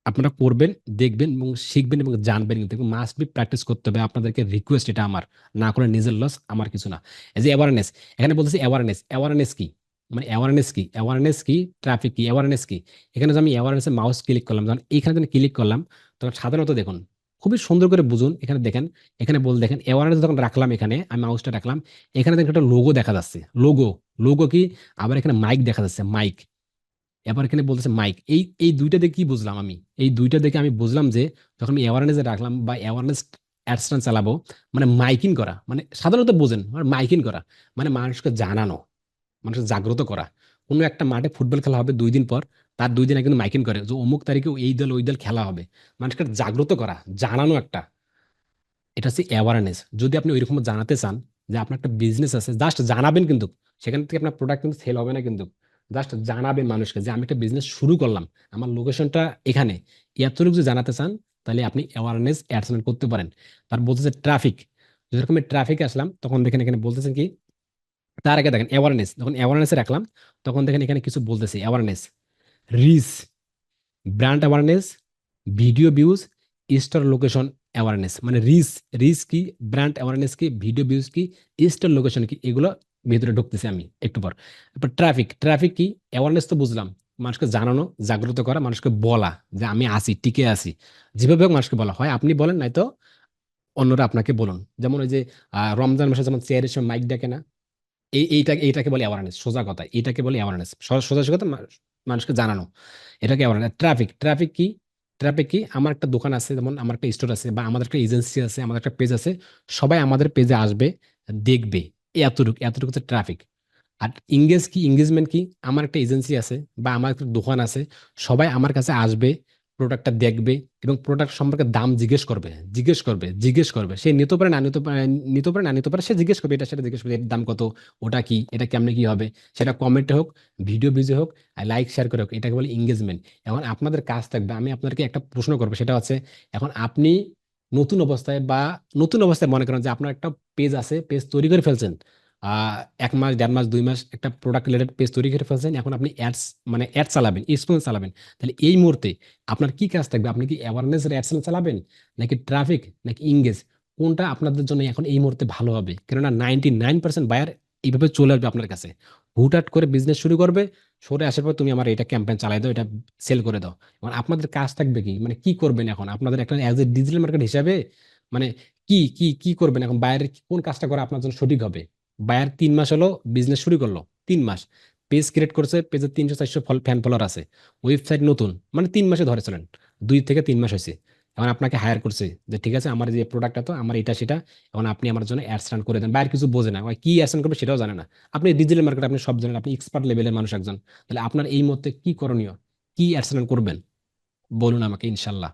আপনারা করবেন, দেখবেন এবং শিখবেন এবং জানবেন, কিন্তু মাস্ট বি প্র্যাকটিস করতে হবে। আপনাদেরকে রিকোয়েস্ট, এটা আমার, না করে নিজের লস, আমার কিছু না। এই যে অ্যাওয়ারনেস, এখানে বলতেছি অ্যাওয়ারনেস, অ্যাওয়ারনেস কি, মানে অ্যাওয়ারনেস কি, অ্যাওয়ারনেস কি, ট্রাফিক কি, অ্যাওয়ারনেস কি। এখানে যে আমি অ্যাওয়ারনেসে মাউস ক্লিক করলাম, যখন এইখানে যখন ক্লিক করলাম, তখন সাধারণত দেখুন, খুবই সুন্দর করে বুঝুন, এখানে দেখেন, এখানে দেখেন অ্যাওয়ারনেস যখন রাখলাম, এখানে আমি মাউসটা রাখলাম, এখানে দেখেন একটা লোগো দেখা যাচ্ছে, লোগো, লোগো কি, আবার এখানে মাইক দেখা যাচ্ছে, মাইক। এবার এখানে বলতেছে মাইক, এই এই দুইটা দেখে কি বুঝলাম আমি, এই দুইটা দেখে আমি বুঝলাম যে যখন আমি অ্যাওয়ারনেস রাখলাম বা অ্যাওয়ারনেস অ্যাডসটা চালাবো, মানে মাইকিং করা, মানে সাধারণত বোঝেন মাইকিং করা, মানে মানুষকে জানানো, মানুষকে জাগ্রত করা। কোনো একটা মাঠে ফুটবল খেলা হবে 2 দিন পর, তার 2 দিন আগে কিন্তু মাইকিং করে যে অমুক তারিখে এই দল ওই দল খেলা হবে, মানুষকে জাগ্রত করা, জানানো একটা, এটা হচ্ছে অ্যাওয়ারনেস। যদি আপনি ওইরকম জানাতে চান যে আপনার একটা বিজনেস আছে, জাস্ট জানাবেন, কিন্তু সেখান থেকে আপনার প্রোডাক্ট কিন্তু সেল হবে না, কিন্তু জাস্ট জানাবেন মানুষকে যে আমি একটা বিজনেস শুরু করলাম, আমার লোকেশনটা এখানে, এতটুকু যদি জানাতে চান, তাহলে আপনি অ্যাওয়ারনেস অ্যাডসমেন্ট করতে পারেন। তার বলতেছে ট্রাফিক, যেরকম ট্রাফিকে আসলাম, তখন দেখেন এখানে বলতেছেন কি, তার আগে দেখেন অ্যাওয়ারনেস, যখন অ্যাওয়ারনেসে রাখলাম, তখন দেখেন এখানে কিছু বলতেছে awareness, reach, brand awareness, video views, store location awareness. মানে রিচ, রিচ কি, ব্র্যান্ড অ্যাওয়ারনেস কি, ভিডিও ভিউজ কি, স্টোর লোকেশন কি, এগুলো ভিতরে ঢুকতেছি আমি একটু পর। তারপর ট্রাফিক, ট্রাফিক কি, অ্যাওয়ারনেস তো বুঝলাম, মানুষকে জানানো, জাগ্রত করা, মানুষকে বলা যে আমি আসি, টিকে আসি, যেভাবে হোক মানুষকে বলা হয়, আপনি বলেন নাই তো অন্যরা আপনাকে বলুন। যেমন ওই যে রমজান মাসে যেমন চেয়ারের সময় মাইক ডাকে না, এইটাকে বলে অ্যাওয়ারনেস, সোজা কথা এটাকে বলে অ্যাওয়ারনেস, সোজা সোজা কথা মানুষকে জানানো, এটাকে অ্যাওয়ারনেস। ট্রাফিক, ট্রাফিক কি, ট্র্যাপে কি, আমার একটা দোকান আছে, যেমন আমার একটা স্টোর আছে বা আমাদের একটা এজেন্সি আছে, আমাদের একটা পেজ আছে, সবাই আমাদের পেজে আসবে, দেখবে, এতটুকু এতটুকু হচ্ছে ট্রাফিক। আর এঙ্গেজমেন্ট কি, আমার একটা এজেন্সি আছে বা আমার একটা দোকান আছে, সবাই আমার কাছে আসবে, প্রোডাক্টটা দেখবে এবং প্রোডাক্ট সম্পর্কে দাম জিজ্ঞেস করবে, সে নিতে পারে না নিতে পারে, সে জিজ্ঞেস করবে, এটা সেটা জিজ্ঞেস করবে, এর দাম কত, ওটা কি, এটা কেমনে কি হবে, সেটা কমেন্টে হোক, ভিডিও হোক, লাইক শেয়ার করে হোক, এটাকে বলে এঙ্গেজমেন্ট। এখন আপনাদের কাজ থাকবে, আমি আপনাদেরকে একটা প্রশ্ন করবো, সেটা হচ্ছে, এখন আপনি নতুন অবস্থায় বা নতুন অবস্থায় মনে করেন যে আপনার একটা পেজ আছে, পেজ তৈরি করে ফেলছেন, আহ 1 মাস 1.5 মাস 2 মাস একটা প্রোডাক্ট রিলেটেড পেজ তৈরি করে ফেলছেন, এখন আপনি অ্যাড চালাবেন, স্পন্সর চালাবেন। তাহলে এই মুহূর্তে আপনার কি কাজ থাকবে? আপনি কি অ্যাওয়ারনেস অ্যাড চালাবেন, নাকি ট্রাফিক, নাকি ইংগেজ? কোনটা আপনাদের জন্য এখন এই মুহূর্তে ভালো হবে? কেননা 99% বায়ার এইভাবে চলে আসবে আপনার কাছে, হুটহাট করে বিজনেস শুরু করবে, সরে আসার পর তুমি আমার এটা ক্যাম্পেইন চালাই দাও, এটা সেল করে দাও। এখন আপনাদের কাজ থাকবে কি, মানে কি করবেন এখন আপনাদের একটা অ্যাজ এ ডিজিটাল মার্কেট হিসাবে, মানে কি করবেন এখন? বায়ারের কোন কাজটা করা আপনার জন্য সঠিক হবে? বায়ার 3 মাস হলো বিজনেস শুরু করলো, 3 মাস পেজ ক্রিয়েট করছে, পেজে 300 400 ফ্যান ফলোয়ার আছে, ওয়েবসাইট নতুন, মানে 3 মাসে ধরে চলেন, 2 থেকে 3 মাস হয়েছে। এখন আপনাকে হায়ার করছে যে ঠিক আছে, আমার যে প্রোডাক্টটা তো আমার এটা সেটা, এখন আপনি আমার জন্য অ্যাডস রান করে দেন। বায়ার কিছু বোঝে না, ওই কি অ্যাডস রান করবে সেটাও জানে না। আপনি ডিজিটাল মার্কেট, আপনি সব জানেন, আপনি এক্সপার্ট লেভেলের মানুষ একজন। তাহলে আপনার এই মধ্যে কি করণীয়, কি অ্যাডস রান করবেন, বলুন আমাকে ইনশাল্লাহ।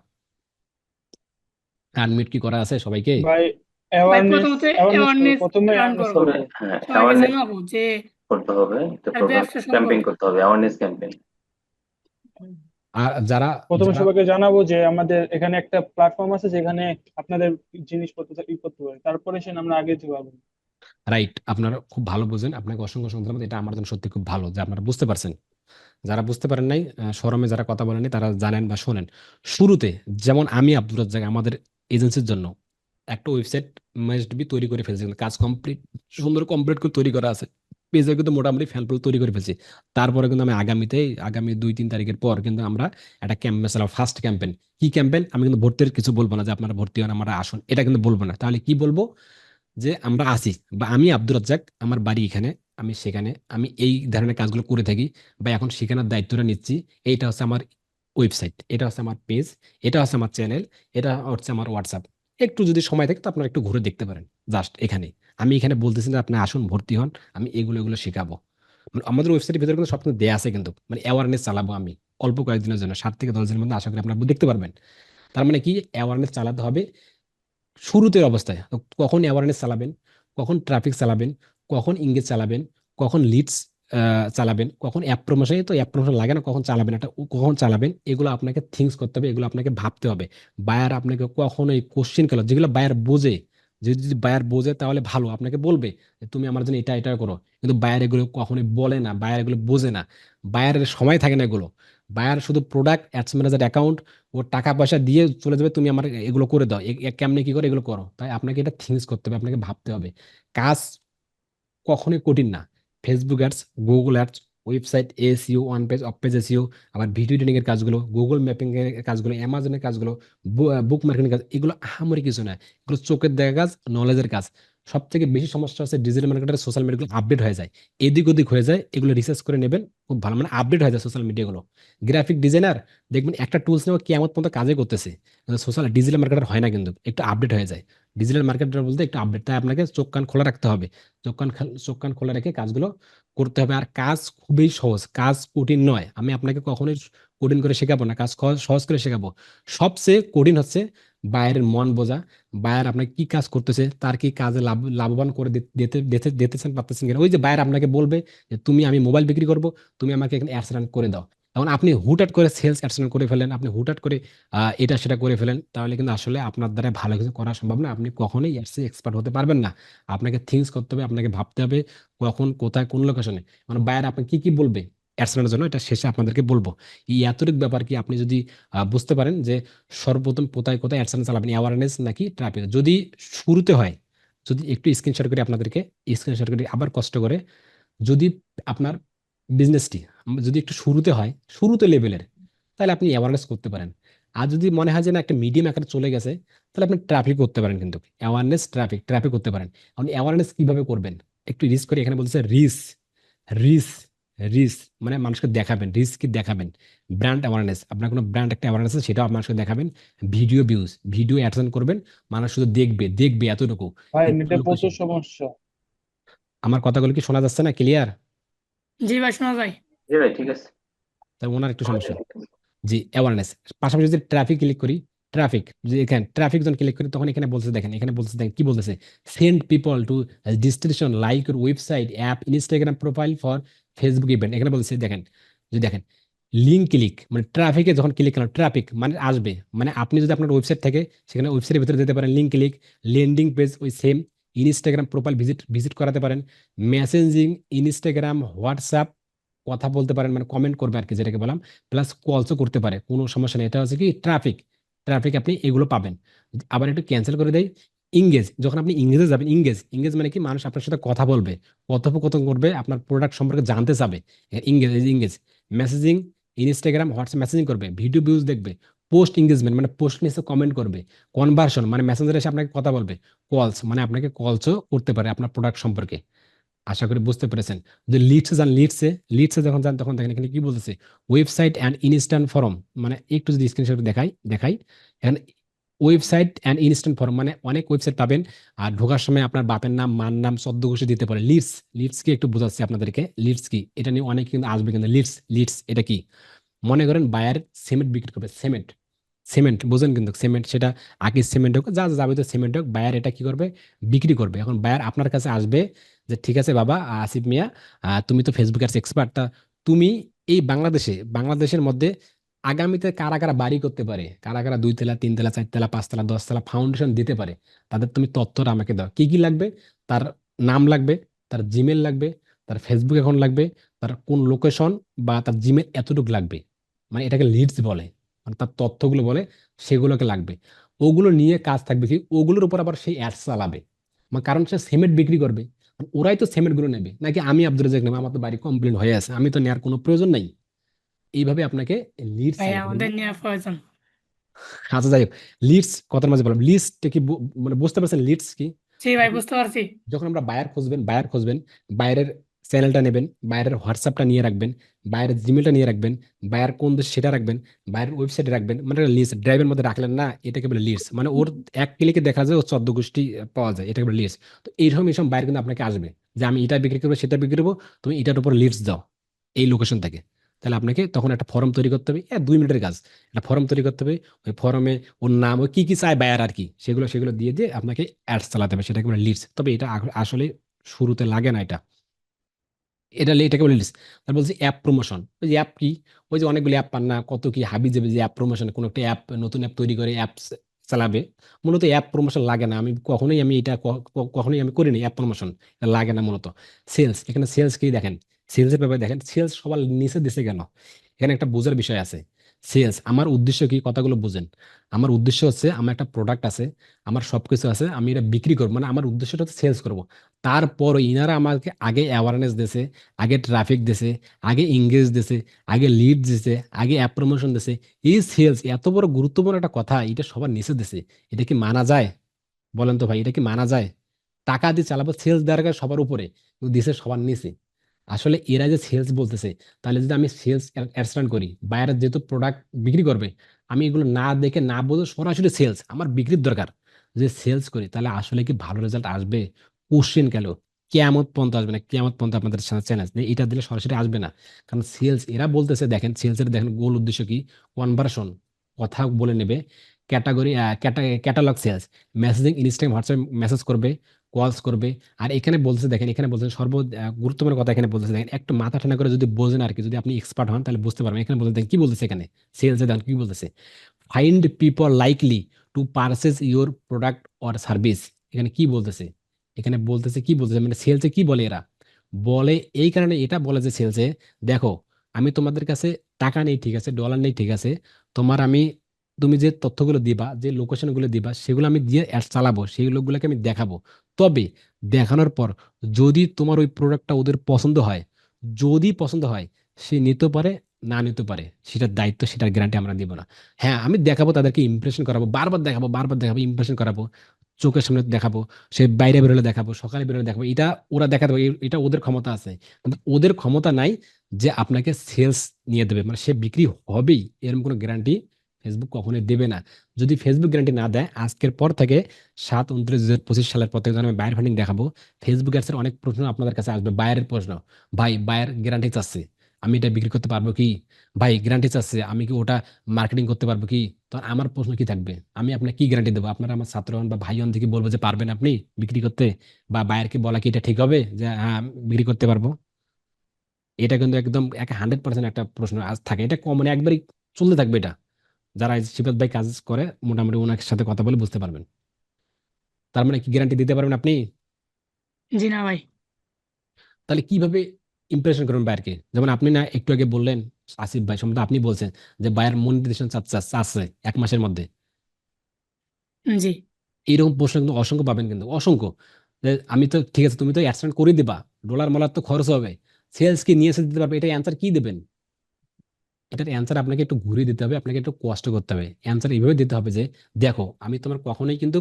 আনমিউট কি করা আছে সবাইকে? ভাই ভাই অ্যাওয়ারনেস প্রথমত অ্যাওয়ারনেস করবো, অ্যাওয়ারনেস প্রথমে রান অ্যাওয়ারনেস করবো, করবো। সবাইকে অ্যাওয়ারনেস জানাবো যে করতে হবে, একটা তার ব্যবসা ক্যাম্পেইন সম্পর্কে। করতে হবে, অ্যাওয়ারনেস ক্যাম্পেইন। আর যারা প্রথমে যারা সবাইকে জানাবো যে আমাদের এখানে একটা প্ল্যাটফর্ম আছে যেখানে আপনাদের জিনিসপত্র করতে পারে, তারপরে সে আমরা আগে যেতে পারবো। রাইট, আপনারা খুব ভালো বুঝেন, আপনাকে অসংখ্য অসংখ্য ধন্যবাদ। এটা আমার জন্য সত্যি খুব ভালো যে আপনারা বুঝতে পারছেন। যারা বুঝতে পারেন নাই, শোরুমে যারা কথা বলেনি, তারা জানেন বা শোনেন। শুরুতে যেমন আমি আব্দুর রাজ্জাক আমাদের এজেন্সির জন্য একটা ওয়েবসাইট মাস্ট বি তৈরি করে ফেলছি, কিন্তু কাজ কমপ্লিট, সুন্দর কমপ্লিট করে তৈরি করা আছে, পেজে কিন্তু মোটামুটি ফ্যানফল তৈরি করে ফেলছি। তারপরে কিন্তু আমি আগামী 2-3 তারিখের পর কিন্তু আমরা একটা ক্যাম্পেইন চালাবো, ফার্স্ট ক্যাম্পেইন। কি ক্যাম্পেইন? আমি কিন্তু ভর্তির কিছু বলবো না যে আপনারা ভর্তি হন, আমরা আসুন, এটা কিন্তু বলবো না। তাহলে কি বলবো? যে আমরা আছি, বা আমি আব্দুর রাজ্জাক, আমার বাড়ি এখানে, আমি সেখানে, আমি এই ধরনের কাজগুলো করে থাকি, বা এখন সেখানের দায়িত্বটা নিচ্ছি। এইটা হচ্ছে আমার ওয়েবসাইট, এটা হচ্ছে আমার পেজ, এটা হচ্ছে আমার চ্যানেল, এটা হচ্ছে আমার হোয়াটসঅ্যাপ। একটু যদি সময় থাকে তো আপনারা একটু ঘুরে দেখতে পারেন, জাস্ট এখানে। আমি এখানে বলতেছি যে আপনি আসুন, ভর্তি হন, আমি এগুলো এগুলো শেখাবো। মানে আমাদের ওয়েবসাইটের ভিতরে কিন্তু সব কিছু দেয়া আছে, কিন্তু মানে অ্যাওয়ারনেস চালাবো আমি অল্প কয়েকদিনের জন্য, 7 থেকে 10 দিনের মধ্যে আশা করি আপনারা দেখতে পারবেন। তার মানে কি, অ্যাওয়ারনেস চালাতে হবে শুরুতে অবস্থায়। তো কখন অ্যাওয়ারনেস চালাবেন, কখন ট্রাফিক চালাবেন, কখন ইংগেজ চালাবেন, কখন লিডস চালাবেন, কখন অ্যাপ প্রমোশন, তো অ্যাপ প্রমোশন লাগে না, কখন চালাবেন এটা, কখন চালাবেন, এগুলো আপনাকে থিঙ্কস করতে হবে, এগুলো আপনাকে ভাবতে হবে। বায়ার আপনাকে কখনোই কোশ্চেন করলো, যেগুলো বায়ার বোঝে, যদি বায়ার বোঝে তাহলে ভালো, আপনাকে বলবে যে তুমি আমার জন্য এটা এটা করো। কিন্তু বায়ার এগুলো কখনোই বলে না, বায়ার এগুলো বোঝে না, বায়ারের সময় থাকে না এগুলো। বায়ার শুধু প্রোডাক্ট, অ্যাডস ম্যানেজার, অ্যাকাউন্ট, ও টাকা পয়সা দিয়ে চলে যাবে, তুমি আমার এগুলো করে দাও, কেমনে কি করে এগুলো করো। তাই আপনাকে এটা থিঙ্কস করতে হবে, আপনাকে ভাবতে হবে। কাজ কখনোই কঠিন না। Facebook ads, Google ads, website SEO, one page of page SEO, আবার ভিডিও এডিটিং এর কাজগুলো, গুগল ম্যাপিং এর কাজগুলো, অ্যামাজনের কাজগুলো, বুক মার্কেটিং কাজ, এগুলো আহামরি কিছু না, এগুলো চোখের দেখা কাজ, নলেজের কাজ। সব থেকে বেশি সমস্যা হচ্ছে ডিজিটাল মার্কেটের সোশ্যাল মিডিয়াগুলো আপডেট হয়ে যায়, এদিক ওদিক হয়ে যায়, এগুলো রিসার্চ করে নেবেন, খুব ভালো, মানে আপডেট হয়ে যায় সোশ্যাল মিডিয়াগুলো। গ্রাফিক ডিজাইনার দেখবেন একটা টুলস নিয়ে কেমন পর্যন্ত কাজে করতেছে, সোশ্যাল ডিজিটাল মার্কেটার হয় না, কিন্তু একটু আপডেট হয়ে যায়। ডিজিটাল মার্কেটার বলতে একটু আপডেট, তাই আপনাকে চোখ কান খোলা রাখতে হবে, চোখ কান খোলা রেখে কাজগুলো করতে হবে। আর কাজ খুবই সহজ, কাজ কঠিন নয়, আমি আপনাকে কখনোই কঠিন করে শেখাবো না, কাজ সহজ করে শেখাবো। সবচেয়ে কঠিন হচ্ছে বাইরের মন বোঝা, বায়ার আপনাকে কি কাজ করতেছে, তার কি কাজে লাভবান করে দিতেছেন পারতেছেন কিনা। ওই যে বায়ার আপনাকে বলবে যে আমি মোবাইল বিক্রি করব, তুমি আমাকে এখানে অ্যাডস রান করে দাও। এখন আপনি হুটহাট করে সেলস অ্যাডস রান করে ফেলেন, আপনি হুটহাট করে এটা সেটা করে ফেলেন, তাহলে কিন্তু আসলে আপনার দ্বারা ভালো কিছু করা সম্ভব না, আপনি কখনোই অ্যাডসে এক্সপার্ট হতে পারবেন না। আপনাকে থিঙ্কস করতে হবে, আপনাকে ভাবতে হবে কখন, কোথায়, কোন লোকেশনে, মানে বাইরে আপনি কি কি বলবে অ্যাডস রানের জন্য, এটা শেষে আপনাদেরকে বলবো। এই এতটুকু ব্যাপার কি আপনি যদি বুঝতে পারেন যে সর্বপ্রথম কোথায় কোথায় অ্যাডস রান চালাবেন, অ্যাওয়ারনেস নাকি ট্রাফিক, যদি শুরুতে হয়, যদি একটু স্ক্রিনশট করে আপনাদেরকে, স্ক্রিনশট করে আবার কষ্ট করে, যদি আপনার বিজনেসটি যদি একটু শুরুতে হয়, শুরুতে লেভেলের, তাহলে আপনি অ্যাওয়ারনেস করতে পারেন। আর যদি মনে হয় যে না একটা মিডিয়াম আকারে চলে গেছে, তাহলে আপনি ট্রাফিক করতে পারেন, কিন্তু অ্যাওয়ারনেস ট্রাফিক করতে পারেন। আপনি অ্যাওয়ারনেস কিভাবে করবেন, একটু রিস্ক করে, এখানে বলতেছে রিস রিস রিস্ক মানে মানুষকে দেখাবেন, রিস্ক কি দেখাবেন, ব্র্যান্ড অ্যাওয়ারনেস, আপনার কোনো ব্র্যান্ড একটা অ্যাওয়ারনেস আছে সেটাও মানুষকে দেখাবেন, ভিডিও ভিউজ, ভিডিও অ্যাডসেন্স করবেন, মানুষ শুধু দেখবে দেখবে এতটুকু। ভাই কিন্তু নেটে প্রচুর লোকেশন, সমস্যা। আমার কথাগুলো কি শোনা যাচ্ছে না ক্লিয়ার? জি ভাই শোনা যায়। জি ভাই ঠিক আছে। তাই ওনার একটু সমস্যা। জি, অ্যাওয়ারনেস। পাশাপাশি যদি ট্রাফিক ক্লিক করি, ট্রাফিক, যে এখানে ট্রাফিক যখন ক্লিক করি তখন এখানে বলছে দেখেন, এখানে বলছে দেখেন কি বলতেছে, send people to distribution like your website app Instagram profile for Facebook event. এখানে বলছে দেখেন, যে দেখেন লিঙ্ক ক্লিক মানে ট্রাফিকে যখন ক্লিক করেন, ট্রাফিক মানে আসবে, মানে আপনি যদি আপনার ওয়েবসাইট থেকে সেখানে ওয়েবসাইটের ভিতরে যেতে পারেন, লিঙ্ক ক্লিক, ল্যান্ডিং পেজ ওই same, Instagram profile visit visit করাতে পারেন, মেসেজিং ইনস্টাগ্রাম হোয়াটসঅ্যাপ কথা বলতে পারেন, মানে কমেন্ট করবে আর কি যেটাকে বললাম, প্লাস কলসও করতে পারে, কোনো সমস্যা নেই। এটা হচ্ছে কি ট্রাফিক, ট্রাফিক আপনি এগুলো পাবেন। আবার একটু ক্যান্সেল করে দেয়, ইংগেজ, যখন আপনি ইংরেজে যাবেন, ইংগেজ, ইংগেজ মানে কি মানুষ আপনার সাথে কথা বলবে, কথোপকথন করবে, আপনার প্রোডাক্ট সম্পর্কে জানতে চাবে, engage, engage. Messaging Instagram WhatsApp messaging করবে, ভিডিও ভিউজ দেখবে, পোস্ট এঙ্গেজমেন্ট মানে পোস্ট নিচে কমেন্ট করবে, কনভার্সন মানে মেসেঞ্জারে এসে আপনাকে কথা বলবে, কলস মানে আপনাকে কলসও করতে পারে আপনার প্রোডাক্ট সম্পর্কে। আশা করি বুঝতে পেরেছেন। যে লিডসে যান, লিডসে, লিডসে যখন যান তখন দেখেন এখানে কি বলতেছে, ওয়েবসাইট অ্যান্ড ইনস্ট্যান্ট ফর্ম, মানে একটু যদি স্ক্রিনশট দেখাই দেখাই, এখানে ওয়েবসাইট অ্যান্ড ইনস্ট্যান্ট ফর্ম মানে অনেক ওয়েবসাইট পাবেন। আর ঢোকার সময় আপনার বাপের নাম, মার নাম, সদ্য ঘোষে দিতে পারে। লিডস, লিডস কি একটু বোঝাচ্ছি আপনাদেরকে, লিডস কি এটা নিয়ে অনেক কিন্তু আসবে, কিন্তু লিডস, লিডস এটা কি, মনে করেন বায়ার সিমেন্ট বিক্রি করবে, সিমেন্ট, সিমেন্ট বোঝেন কিন্তু, সিমেন্ট সেটা আকিস সিমেন্ট হোক, যা যা যাবতীয় সিমেন্ট হোক, বায়ার এটা কি করবে, বিক্রি করবে। এখন বায়ার আপনার কাছে আসবে যে ঠিক আছে বাবা আসিফ মিয়া, তুমি তো ফেসবুকের এক্সপার্ট, তা তুমি এই বাংলাদেশে, বাংলাদেশের মধ্যে আগামীতে কারা কারা বাড়ি করতে পারে, কারা কারা 2 তলা 3 তলা 4 তলা 5 তলা 10 তলা ফাউন্ডেশন দিতে পারে, তাদের তুমি তথ্যটা আমাকে দাও। কি কি লাগবে, তার নাম লাগবে, তার জিমেল লাগবে, তার ফেসবুক অ্যাকাউন্ট লাগবে, তার কোন লোকেশন বা তার জিমেল এতটুকু লাগবে, মানে এটাকে লিডস বলে, মানে তার তথ্যগুলো বলে, সেগুলোকে লাগবে। ওগুলো নিয়ে কাজ থাকবে কি, ওগুলোর উপর আবার সেই অ্যাডস চালাবে, মানে কারণ সে সিমেন্ট বিক্রি করবে, মানে ওরাই তো সিমেন্ট গুলো নেবে, নাকি আমি আব্দুল রাজাক নেবো, আমার তো বাড়ি কমপ্লিট হয়ে আছে, আমি তো নেওয়ার কোনো প্রয়োজন নাই। এইভাবে আপনাকে লিডস ভাই চালাতে হবে। আমাদের নেওয়া প্রয়োজন। আচ্ছা যাই হোক, লিডস কথার মাঝে বললাম, লিডসটা কি মানে বুঝতে পারছেন লিডস কি? জি ভাই বুঝতে পারছি। যখন আমরা বায়ার খুঁজবেন, বায়ার খুঁজবেন, বাইরের চ্যানেলটা নেবেন, বাইরের হোয়াটসঅ্যাপটা নিয়ে রাখবেন, বাইরের জিমেলটা নিয়ে রাখবেন, বায়ার কোন দেশ সেটা রাখবেন, বাইরের ওয়েবসাইটে রাখবেন, মানে লিস্ট ড্রাইভের মধ্যে রাখলেন না, এটাকে বলে লিস্ট, মানে ওর এক ক্লিকে দেখা যায় ও 14 গোষ্ঠী পাওয়া যায়, এটাকে বলে লিস্ট। তো এইরকম এইসব বাইরে কিন্তু আপনাকে আসবে যে আমি এটা বিক্রি করবো সেটা বিক্রি করবো, তুমি এটার উপর লিস্ট দাও এই লোকেশন থেকে। তাহলে আপনাকে তখন একটা ফর্ম তৈরি করতে হবে, 2 মিনিটের কাজ, একটা ফর্ম তৈরি করতে হবে। ওই ফর্মে ওর নাম, ওই কি কি চায় বায়ার আর কি, সেগুলো সেগুলো দিয়ে দিয়ে আপনাকে অ্যাডস চালাতে হবে, সেটাকে বলে লিডস। তবে এটা আসলে শুরুতে লাগে না এটা, এটাকে বলে লিডস। তারপর বলছি অ্যাপ প্রমোশন, ওই যে অ্যাপ কি, ওই যে অনেকগুলো অ্যাপ পান না, কত কি হাবি যাবে যে অ্যাপ প্রমোশন, কোনো একটা অ্যাপ, নতুন অ্যাপ তৈরি করে অ্যাপ চালাবে, মূলত অ্যাপ প্রমোশন লাগে না, আমি কখনোই আমি এটা কখনোই আমি করিনি অ্যাপ প্রমোশন, লাগে না মূলত। সেলস, এখানে সেলস কি দেখেন, সেলসের ব্যাপারে দেখেন, সেলস সবার নিচে দিছে কেন, এখানে একটা বোঝার বিষয় আছে। সেলস আমার উদ্দেশ্য কি, কথাগুলো বুঝেন। আমার উদ্দেশ্য হচ্ছে আমার একটা প্রোডাক্ট আছে, আমার সবকিছু আছে, আমি এটা বিক্রি করবো, মানে আমার উদ্দেশ্যটা হচ্ছে সেলস করবো। তারপর ইনারা আমাকে আগে অ্যাওয়ারনেস দিছে, আগে ট্রাফিক দিছে, আগে এঙ্গেজ দিছে, আগে লিড দিছে, আগে অ্যাপ প্রমোশন দিছে। এই সেলস এত বড় গুরুত্বপূর্ণ একটা কথা, এটা সবার নিচে দিছে, এটা কি মানা যায়? বলেন তো ভাই, এটা কি মানা যায়? টাকা দিয়ে চালাবো, সেলস দেওয়ার আগে সবার উপরে, কিন্তু দিছে সবার নিচে। আসলে এরা যে সেলস বলতেছে, তাহলে যদি আমি সেলস অ্যাডস্টান্ট করি, বাইরে যেহেতু প্রোডাক্ট বিক্রি করবে, আমি এগুলো না দেখে না বুঝে সরাসরি সেলস, আমার বিক্রির দরকার, যে সেলস করি, তাহলে আসলে কি ভালো রেজাল্ট আসবে? কোশ্চেন গেল, কেয়ামত পর্যন্ত আসবে না, কেয়ামত পর্যন্ত আপনাদের চ্যালেঞ্জ এটা দিলে সরাসরি আসবে না। কারণ সেলস এরা বলতেছে, দেখেন সেলসের দেখেন গোল উদ্দেশ্য কি, কনভার্সন, কথা বলে নেবে, category, catalogue sales, messaging Instagram WhatsApp message করবে, কলস করবে। আর এখানে বলছে দেখেন, এখানে বলছে গুরুত্বপূর্ণ কথা, এখানে বলতেছে দেখেন, একটু মাথা ঠান্ডা করে যদি বোঝেন আর কি, যদি আপনি এক্সপার্ট হন তাহলে বুঝতে পারবেন। এখানে বলতে দেখেন কি বলতেছে, এখানে সেলসে দেখেন কি বলতেছে, find people likely to purchase your product or service. এখানে কি বলতেছে, এখানে বলতেছে কি বলতেছে, মানে সেলসে কি বলে এরা, বলে এই কারণে এটা বলে যে সেলসে, দেখো আমি তোমাদের কাছে টাকা নেই ঠিক আছে, ডলার নেই ঠিক আছে, তোমার আমি, তুমি যে তথ্যগুলো দিবা, যে লোকেশনগুলো দিবা, সেগুলো আমি দিয়ে অ্যাড চালাবো, সেই লোকগুলোকে আমি দেখাবো। তবে দেখানোর পর যদি তোমার ওই প্রোডাক্টটা ওদের পছন্দ হয়, যদি পছন্দ হয়, সে নিতে পারে, না নিতে পারে, সেটার দায়িত্ব, সেটার গ্যারান্টি আমরা দিব না। হ্যাঁ আমি দেখাবো, তাদেরকে ইমপ্রেশন করাবো, বারবার দেখাবো, বারবার দেখাবো, ইমপ্রেশন করাবো। চোখের সামনে দেখাবো, সে বাইরে বেরোলে দেখাবো, সকালে বেরোলে দেখাবো, এটা ওরা দেখাতে পারে, এটা ওদের ক্ষমতা আছে। কিন্তু ওদের ক্ষমতা নাই যে আপনাকে সেলস নিয়ে দেবে, মানে সে বিক্রি হবেই এরকম কোনো গ্যারান্টি ফেসবুক কখনোই দেবে না। যদি ফেসবুক গ্যারান্টি না দেয়, আজকের পর থেকে 7/29/2025 সালের পর থেকে যখন আমি বায়ার ফান্ডিং দেখাবো, ফেসবুক অ্যাডসের অনেক প্রশ্ন আপনাদের কাছে আসবে, বায়ারের প্রশ্ন। ভাই, বায়ার গ্যারান্টি চাচ্ছে, আমি এটা বিক্রি করতে পারবো কি? ভাই, গ্যারান্টি চাচ্ছে, আমি কি ওটা মার্কেটিং করতে পারবো কি? তো আমার প্রশ্ন কি থাকবে, আমি আপনাকে কি গ্যারান্টি দেবো? আপনারা আমার ছাত্র হন বা ভাই হন থেকে বলবো যে পারবেন আপনি বিক্রি করতে? বা বায়ারকে বলা কি এটা ঠিক হবে যে হ্যাঁ আমি বিক্রি করতে পারবো? এটা কিন্তু একদম 100% একটা প্রশ্ন আজ থাকে, এটা কমন একবারই চলতে থাকবে এটা। যারা এই সিফাত ভাই কাজ করে মোটামুটি ওনার সাথে কথা বলে বুঝতে পারবেন। তার মানে কি গ্যারান্টি দিতে পারবেন আপনি? জি না ভাই। তাহলে কিভাবে ইমপ্রেশন করবেন বায়ারকে? যেমন আপনি না একটু আগে বললেন, আসিফ ভাই সম্ভবত আপনি বলছেন যে বায়ার মনিটাইজেশন চাচ্ছে 1 মাসের মধ্যে। জি। এইরকম প্রশ্ন কিন্তু অসংখ্য পাবেন, কিন্তু অসংখ্য। যে আমি তো ঠিক আছে, তুমি তো অ্যাডসেন্ট করে দিবা, ডলার মলার তো খরচ হবে, সেলস কি নিয়ে এসে দিতে পারবে? এটা অ্যান্সার কি দেবেন? এটার অ্যান্সার আপনাকে একটু ঘুরিয়ে দিতে হবে, আপনাকে একটু কষ্ট করতে হবে। অ্যান্সার এইভাবে দিতে হবে যে দেখো, আমি তোমার কখনোই কিন্তু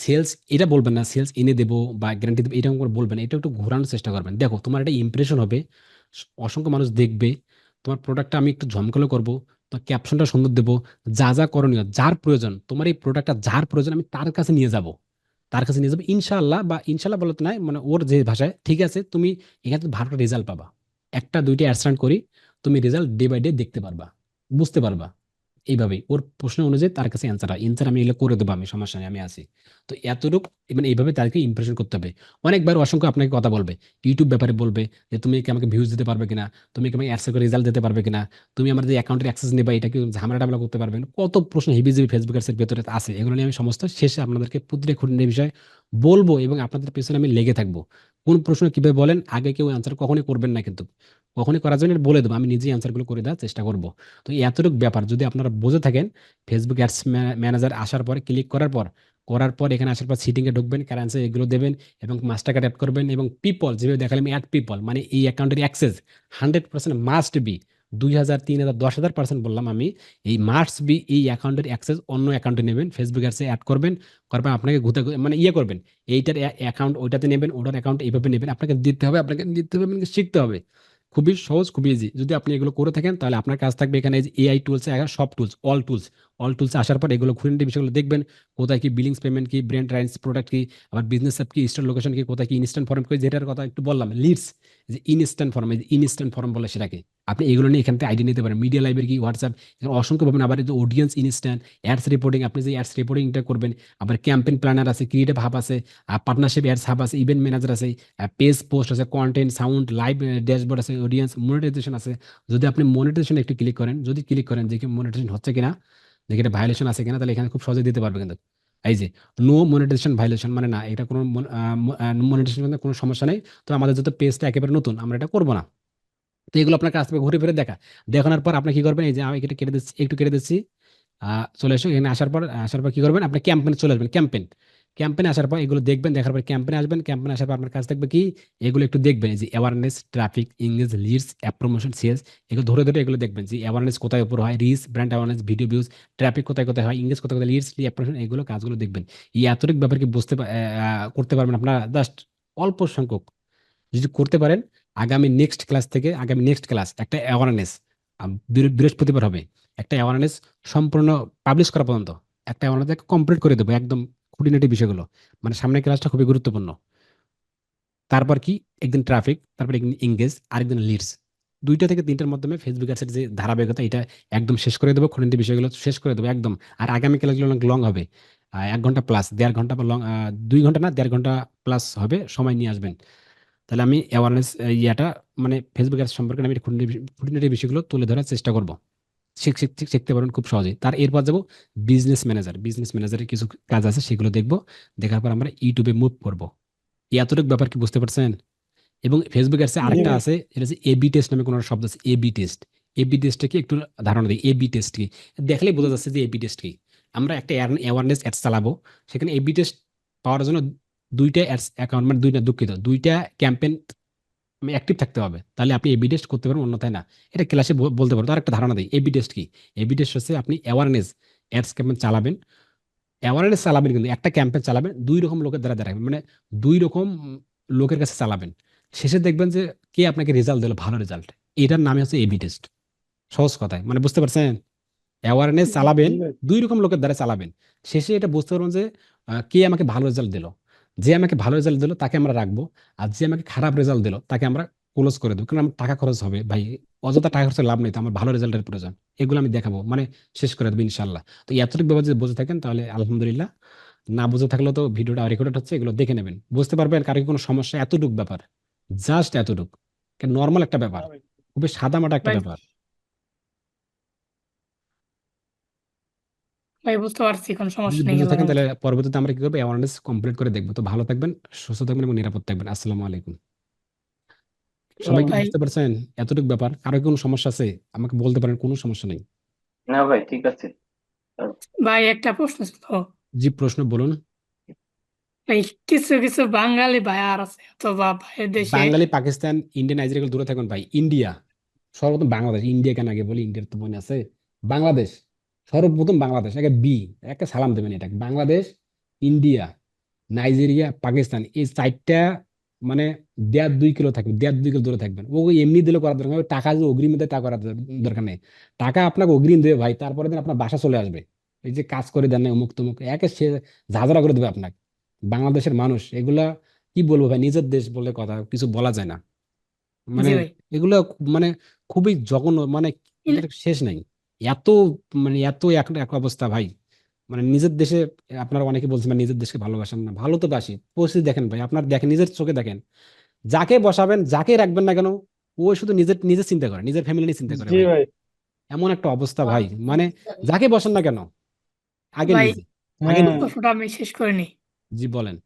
সেলস এটা বলবেন না, সেলস এনে দেবো বা গ্যারান্টি দেবো এরকম করে বলবেন না। এটা একটু ঘোরানোর চেষ্টা করবেন। দেখো, তোমার একটা ইমপ্রেশন হবে, অসংখ্য মানুষ দেখবে, তোমার প্রোডাক্টটা আমি একটু ঝমকালো করবো, তো ক্যাপশনটা সুন্দর দেবো, যা যা করণীয়, যার প্রয়োজন, তোমার এই প্রোডাক্টটা যার প্রয়োজন আমি তার কাছে নিয়ে যাব, তার কাছে নিয়ে যাবো ইনশাআল্লাহ। বা ইনশাআল্লাহ বলতে নাই, মানে ওর যে ভাষায়, ঠিক আছে তুমি এখানে তো ভালো রেজাল্ট পাবা। একটা দুইটা অ্যাডস্ট্যান্ট করি, তুমি রেজাল্ট ডে বাই ডে দেখতে পারবা, বুঝতে পারবা। এইভাবেই ওর প্রশ্ন অনুযায়ী তার কাছে অ্যান্সার আমি এগুলো করে দেবো, আমি সমস্যা নেই, আমি আছি। তো এতটুকু, মানে এইভাবে তাদেরকে ইমপ্রেশন করতে হবে। অনেকবার অসংখ্য আপনাকে কথা বলবে, ইউটিউব ব্যাপারে বলবে যে তুমি কি আমাকে ভিউজ দিতে পারবে কিনা, তুমি কি আমাকে অ্যাডসে করে রেজাল্ট দিতে পারবে কিনা, তুমি আমার যে অ্যাকাউন্টের অ্যাক্সেস নেবা এটা কি ঝামেলা টামেলা করতে পারবে না? কত প্রশ্ন হেভি জিবি ফেসবুক অ্যাডসের ভেতরে আছে, এগুলো নিয়ে আমি সমস্ত শেষে আপনাদেরকে পুত্রে খুঁটিনাটি বিষয় বলবো এবং আপনাদের পেছনে আমি লেগে থাকবো। কোন প্রশ্ন কিভাবে বলেন, আগে কেউ অ্যান্সার কখনোই করবেন না, কিন্তু কখনই করার জন্য বলে দেবো, আমি নিজেই অ্যান্সারগুলো করে দেওয়ার চেষ্টা করব। তো এই এতটুকু ব্যাপার যদি আপনারা বুঝে থাকেন, ফেসবুক অ্যাডস ম্যানেজার আসার পরে ক্লিক করার পর এখানে আসার পর সিটিংয়ে ঢুকবেন, কারেন্সি এগুলো দেবেন এবং মাস্টার কার্ড অ্যাড করবেন এবং পিপল যেভাবে দেখালাম অ্যাড পিপল, মানে এই অ্যাকাউন্টের অ্যাক্সেস 100% মাস্ট বি। 2,000 3,000 10,000% বললাম আমি, এই মাস্ট বি, এই অ্যাকাউন্টের অ্যাক্সেস অন্য অ্যাকাউন্টে নেবেন, ফেসবুক অ্যাডসে অ্যাড করবেন, করার পর আপনাকে মানে ইয়ে করবেন, এইটার অ্যাকাউন্ট ওইটাতে নেবেন, ওটার অ্যাকাউন্ট এইভাবে নেবেন, আপনাকে দিতে হবে, আপনাকে শিখতে হবে। খুবই সহজ, খুবই ইজি। যদি আপনি এগুলো করে থাকেন তাহলে আপনার কাজ থাকবে এখানে এআই টুলস, সব টুলস, অল টুলস আসার পর এগুলো খুঁটিনাটি বিষয়গুলো দেখবেন, কোথায় কি বিলিংস পেমেন্ট কি, ব্র্যান্ড রাইটস প্রোডাক্ট কি, আবার বিজনেস অ্যাপ কি, স্টোর লোকেশন কি, কোথায় কি ইনস্ট্যান্ট ফর্ম কি, যেটার কথা একটু বললাম লিডস, যে ইনস্ট্যান্ট ফর্ম বলে সেটাকে, আপনি এগুলো নিয়ে এখান থেকে আইডিয়া নিতে পারেন। মিডিয়া লাইব্রেরি কি, হোয়াটসঅ্যাপ, এখানে অসংখ্য পাবেন। আবার এই যে অডিয়েন্স ইনস্ট্যান্ট, অ্যাডস রিপোর্টিং, আপনি যে অ্যাডস রিপোর্টিংটা করবেন, আবার ক্যাম্পেইন প্ল্যানার আছে, ক্রিয়েটিভ হাব আছে, পার্টনারশিপ অ্যাডস হাব আছে, ইভেন্ট ম্যানেজার আছে, পেজ পোস্ট আছে, কন্টেন্ট সাউন্ড লাইভ ড্যাশবোর্ড আছে, অডিয়েন্স মনিটাইজেশন আছে। যদি আপনি মনিটাইজেশন একটু ক্লিক করেন, যদি ক্লিক করেন যে কি মনিটাইজেশন হচ্ছে কিনা, দেখি এটা ভায়োলেশন আছে কিনা, তাহলে এখানে খুব সহজে দিতে পারবে কিন্তু। এই যে নো মনিটাইজেশন ভায়োলেশন, মানে না, এটা কোনো মনিটাইজেশন কোনো সমস্যা নেই। তো আমাদের যত পেজটা একেবারে নতুন, আমরা এটা করবো না। তো এগুলো আপনার কাছ থেকে ঘুরে ফিরে দেখানোর পর আপনি কি করবেন, এই যে আমি এটা কেটে দিচ্ছি, একটু কেটে দিচ্ছি, চলে আসো এখানে। আসার পর কি করবেন, আপনি ক্যাম্পেইনে চলে আসবেন। ক্যাম্পেইনে আসার পর এগুলো দেখবেন, দেখার পর ক্যাম্পেইনে আসবেন। ক্যাম্পেইনে আসার পর আপনার কাজ থাকবে কি, এগুলো একটু দেখবেন, এই যে awareness, traffic, engage, leads, app promotion, sales, এগুলো ধরে ধরে এগুলো দেখবেন যে অ্যাওয়ারনেস কোথায় উপর হয়, reach, brand awareness, video views, traffic কোথায় কোথায় হয়, ইংগেজ কোথায় কোথায়, লিডস, অ্যাপ প্রমোশন, এগুলো কাজগুলো দেখবেন। এই এতটুকু ব্যাপার কি করতে পারবেন আপনারা জাস্ট অল্প সংখ্যক যদি করতে পারেন। আগামী নেক্সট ক্লাস একটা অ্যাওয়ারনেস বৃহস্পতিবার হবে, একটা অ্যাওয়ারনেস সম্পূর্ণ পাবলিশ করা পর্যন্ত একটা অ্যাওয়ারনেস কমপ্লিট করে দেবো একদম, খুঁটিনাটি বিষয়গুলো, মানে সামনের ক্লাসটা খুবই গুরুত্বপূর্ণ। তারপর কি, একদিন ট্রাফিক, তারপর একদিন এঙ্গেজ, আরেকদিন লিডস, 2টা থেকে 3টার মাধ্যমে ফেসবুক অ্যাডসের যে ধারাবাহিকতা এটা একদম শেষ করে দেবো, খুঁটিনাটি বিষয়গুলো শেষ করে দেবো একদম। আর আগামী ক্লাসগুলো অনেক লং হবে, 1 ঘন্টা প্লাস, 1.5 ঘন্টা বা লং, 2 ঘন্টা না, 1.5 ঘন্টা প্লাস হবে, সময় নিয়ে আসবেন। তাহলে আমি অ্যাওয়ারনেস ইয়াটা, মানে ফেসবুক অ্যাডস সম্পর্কে আমি খুঁটিনাটি বিষয়গুলো তুলে ধরার চেষ্টা করব। শিখতে পারবেন খুব সহজেই। এরপর যাবো বিজনেস ম্যানেজারের কিছু কাজ আছে, সেগুলো দেখবো। দেখার পর আমরা ইউটিউবে মুভ করব। এতটুকু ব্যাপার কি বুঝতে পারছেন? এবং ফেসবুক অ্যাডসে জি আরেকটা ভাই। আছে, এটা হচ্ছে এবি টেস্ট নামে কোনো শব্দ আছে, এবি টেস্টটা কি একটু ধারণা দিই, এবি টেস্ট কি, দেখলেই বোঝা যাচ্ছে যে এবি টেস্ট কি। আমরা একটা অ্যাওয়ারনেস অ্যাডস চালাবো, সেখানে এবি টেস্ট পাওয়ার জন্য 2টা অ্যাডস অ্যাকাউন্ট, মানে 2টা ক্যাম্পেইন অ্যাক্টিভ থাকতে হবে, তাহলে আপনি এবি টেস্ট করতে পারবেন, অন্যথায় না। এটা ক্লাসে বলতে পারবো। তার একটা ধারণা দিই, এবি টেস্ট কি। এবি টেস্ট হচ্ছে আপনি অ্যাওয়ারনেস অ্যাডস ক্যাম্পেইন চালাবেন, অ্যাওয়ারনেস চালাবেন, কিন্তু একটা ক্যাম্পেইন চালাবেন, দুই রকম লোকের দ্বারা দেখাবেন, মানে দুই রকম লোকের কাছে চালাবেন। শেষে দেখবেন যে কে আপনাকে রেজাল্ট দিল, ভালো রেজাল্ট। এটার নামে হচ্ছে এবি টেস্ট। সহজ কথায়, মানে বুঝতে পারছেন? অ্যাওয়ারনেস চালাবেন, জি ভাই। দুই রকম লোকের দ্বারা চালাবেন। শেষে এটা বুঝতে পারবেন যে কে আমাকে ভালো রেজাল্ট দিল। যে আমাকে ভালো রেজাল্ট দিল তাকে আমরা রাখবো, আর যে আমাকে খারাপ রেজাল্ট দিল তাকে আমরা ক্লোজ করে দেবো, কারণ আমার টাকা খরচ হবে ভাই। অযথা টাকা খরচে লাভ নেই, তো আমার ভালো রেজাল্টের প্রয়োজন। এগুলো আমি দেখাবো, মানে শেষ করে দেবো ইনশাল্লাহ। তো এতটুকু ব্যাপার যদি বুঝে থাকেন তাহলে আলহামদুলিল্লাহ। না বুঝে থাকলেও তো ভিডিওটা রেকর্ডেড হচ্ছে, এগুলো দেখে নেবেন, বুঝতে পারবেন কারো কি কোনো সমস্যা। এতটুকু ব্যাপার, জাস্ট এতটুকু, নর্মাল একটা ব্যাপার, হ্যাঁ ভাই। খুবই সাদামাটা একটা ভাই ব্যাপার। ভাই বুঝতে পারছি, কোনো সমস্যা যদি নেই বুঝে আল্লাহর থাকেন রহমতে। তাহলে পরবর্তীতে আমরা কি করবো, অ্যাওয়ারনেস কমপ্লিট করে দেখবো। তো ভালো থাকবেন, সুস্থ থাকবেন এবং নিরাপদ থাকবেন। আসসালামু আলাইকুম। সবাই সালাম কি ভাই বুঝতে পারছেন? এতটুকু ব্যাপার। কারো কি কোনো সমস্যা আছে আমাকে বলতে পারেন, কোনো সমস্যা নেই। না ভাই, ঠিক আছে। ভাই একটা প্রশ্ন ছিল। জি, প্রশ্ন বলুন। ভাই কিছু কিছু বাঙালি ভাইয়ার আছে অথবা ভাইয়ের দেশে। বাঙালি, পাকিস্তান, ইন্ডিয়া, নাইজেরিয়া এগুলো দূরে থাকুন ভাই। ইন্ডিয়া সর্বপ্রথম, বাংলাদেশ। ইন্ডিয়া কেন আগে বলি, ইন্ডিয়ার তো বোন আছে। বাংলাদেশ সর্বপ্রথম, বাংলাদেশ একে বি, একে সালাম দেবেন। এটা বাংলাদেশ, ইন্ডিয়া, নাইজেরিয়া, পাকিস্তান, এই চারটা মানে 1.5-2 কিলো থাকবে, 1.5-2 কিলো দূরে থাকবেন। ও এমনি দিলে করার দরকার নেই। ওই টাকা যে অগ্রিম দেয় তা করার দরকার নেই। টাকা আপনাকে অগ্রিম দেবে ভাই, তারপরে দিন আপনার বাসা চলে আসবে। এই যে কাজ করে দেন না অমুক তমুক, একে সে ঝাঁঝরা করে দেবে আপনাকে। বাংলাদেশের মানুষ এগুলা, কি বলবো ভাই, নিজের দেশ বলে কথা, কিছু বলা যায় না। মানে জি ভাই। এগুলো মানে খুবই জঘন্য, মানে ইন- এদের শেষ নাই। এত মানে এত এক এক অবস্থা ভাই। মানে নিজের দেশে, আপনারা অনেকে বলছেন মানে নিজের দেশকে ভালোবাসেন না। ভালো তো বাসি, পরিস্থিতি দেখেন ভাই, আপনার দেখেন, নিজের চোখে দেখেন। যাকে বসাবেন, যাকে রাখবেন না কেন, ও শুধু নিজের নিজের চিন্তা করে, নিজের ফ্যামিলি নিয়ে চিন্তা করে জি ভাই। ভাই। এমন একটা অবস্থা ভাই, মানে যাকে বসান না কেন, আগে ভাই নিজে, আগে হ্যাঁ নিজে। প্রশ্নটা আমি শেষ করিনি। জি বলেন।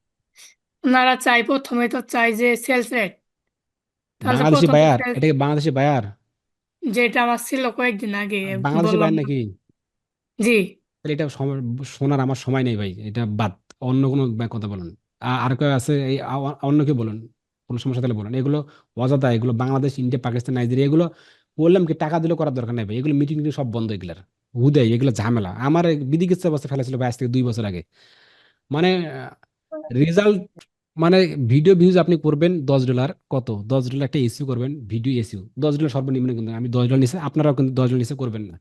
ওনারা চাই, প্রথমে তো চাই যে সেলস রেট। তাহলে বাংলাদেশি প্রথমে বায়ার, এটা কি বাংলাদেশি বায়ার? যেটা আমার ছিল কয়েকদিন আগে বাংলাদেশি বললাম বায়ার না। নাকি? জি। তাহলে এটা শোনার আমার সময় নেই ভাই, এটা বাদ। অন্য কোনো কথা বলুন। আর কেউ আছে এই অন্য কেউ বলুন, কোনো সমস্যা থাকলে বলুন। এগুলো অযথা, এগুলো বাংলাদেশ, ইন্ডিয়া, পাকিস্তান, নাইজেরিয়া এগুলো বললাম কি টাকা দিলে করার দরকার নেই ভাই। এগুলো মিটিং টিটিং সব বন্ধ, এগুলার হুদাই এগুলো ঝামেলা। আমার বিধিকিচ্ছা অবস্থা ফেলেছিল ভাই আজ থেকে 2 বছর আগে। মানে রেজাল্ট, মানে ভিডিও ভিউজ আপনি করবেন $10, কত $10 একটা এসিও করবেন, ভিডিও এসিও $10 সর্বনিম্ন। কিন্তু আমি $10 নিচে, আপনারাও কিন্তু $10 নিচে করবেন না।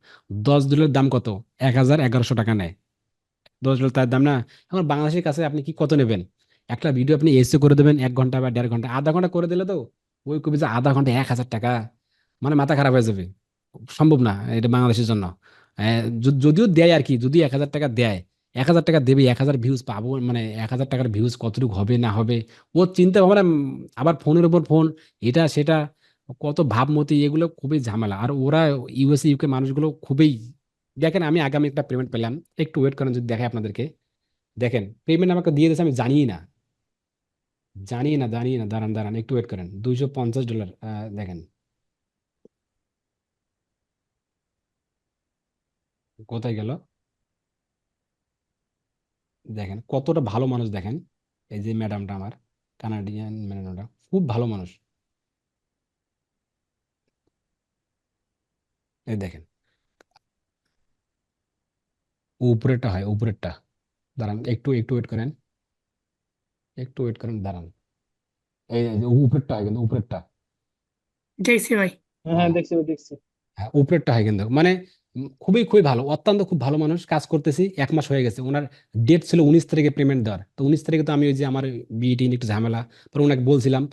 $10 দাম কত? 1,1100 টাকা নেয়। $10 তার দাম না? এখন বাংলাদেশের কাছে আপনি কি কত নেবেন? একটা ভিডিও আপনি এসে করে দেবেন 1 ঘন্টা বা 1.5 ঘন্টা, আধা ঘন্টা করে দিলে তো ওই কবি যে আধা ঘন্টা 1,000 টাকা, মানে মাথা খারাপ হয়ে যাবে। সম্ভব না এটা বাংলাদেশের জন্য। যদিও দেয় আর কি, যদি 1,000 টাকা দেয়, 1,000 টাকা দেবে, 1,000 ভিউজ পাবো, মানে 1,000 টাকার ভিউজ কতটুকু হবে না হবে, ও চিন্তা ভাবনা। আবার ফোনের উপর ফোন, এটা সেটা, কত ভাবমতি, এগুলো খুবই ঝামেলা। আর ওরা ইউএসএ ইউকে মানুষগুলো খুবই, দেখেন আমি আগামী একটা পেমেন্ট পেলাম, একটু ওয়েট করেন যদি দেখাই আপনাদেরকে। দেখেন পেমেন্ট আমাকে দিয়ে দিয়েছে, আমি জানি না, দাঁড়ান দাঁড়ান একটু ওয়েট করেন। $250। দেখেন কোথায় গেল, দেখেন কতটা ভালো মানুষ দেখেন। এই যে ম্যাডামটা আমার, কানাডিয়ান ম্যাডামটা খুব ভালো মানুষ। এই দেখেন, উপরেরটা হয়, উপরেরটা। দাঁড়ান একটু একটু ওয়েট করেন, একটু ওয়েট করেন, দাঁড়ান। এই যে উপরেরটা হয়, কিন্তু উপরেরটা। দেখছি ভাই। হ্যাঁ হ্যাঁ, হ্যাঁ, দেখছি ভাই, দেখছি। হ্যাঁ উপরেরটা হয় কিন্তু, মানে খুবই খুবই ভালো, অত্যন্ত খুব ভালো মানুষ। কাজ করতেছি 1 মাস হয়ে গেছে। ওনার ডেট ছিল 19 তারিখে পেমেন্ট দেওয়ার। তো 19 তারিখে তো আমি ওই যে আমার বিয়েটি নিয়ে একটু ঝামেলা, পরে ওনাকে বলছিলাম।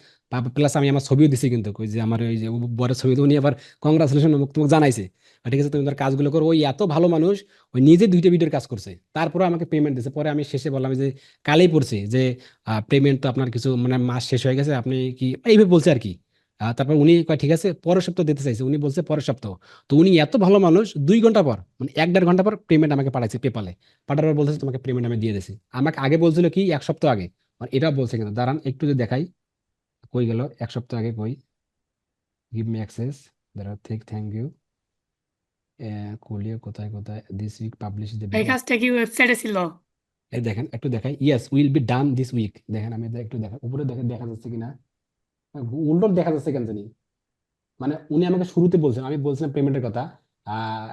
প্লাস আমি আমার ছবিও দিছি কিন্তু, ওই যে আমার ওই যে বরের ছবি, তো উনি আবার কংগ্রাচুলেশন তোমাকে জানাইছে। ঠিক আছে, তুমি তার কাজগুলো করো। ওই এত ভালো মানুষ, ওই নিজে 2টা ভিডিওর কাজ করছে, তারপরে আমাকে পেমেন্ট দিয়েছে। পরে আমি শেষে বললাম যে কালেই পড়ছে যে পেমেন্ট তো আপনার কিছু মানে মাস শেষ হয়ে গেছে, আপনি কি এইভাবে বলছে আর কি। তারপর উনি কয় ঠিক আছে, পরের সপ্তাহ দিতে চাইছে, উনি বলছে পরের সপ্তাহ। তো উনি এত ভালো মানুষ, 2 ঘন্টা পর, মানে 1-1.5 ঘন্টা পর পেমেন্ট আমাকে পাঠাইছে পেপালে। পাঠানোর পর বলতেছে তোমাকে পেমেন্ট আমি দিয়ে দিয়েছি। আমাকে আগে বলছিল কি 1 সপ্তাহ আগে, আর এটা বলছে কিন্তু। দাঁড়ান একটু যদি দেখাই, কই গেল 1 সপ্তাহ আগে, কই, গিভ মি অ্যাক্সেস, দাঁড়া ঠিক, থ্যাংক ইউ। কোলিও কোথায় কোথায়, দিস উইক পাবলিশ দ্য এই ভিডিও। কাজটা কি ওয়েবসাইটে ছিল? এই দেখেন একটু দেখাই, yes will be done this week. দেখেন আমি একটু দেখা, উপরে দেখেন দেখা যাচ্ছে কিনা, উল্টো দেখা যাচ্ছে কেন জানি। মানে উনি আমাকে শুরুতে বলছেন, আমি বলছিলাম পেমেন্টের কথা,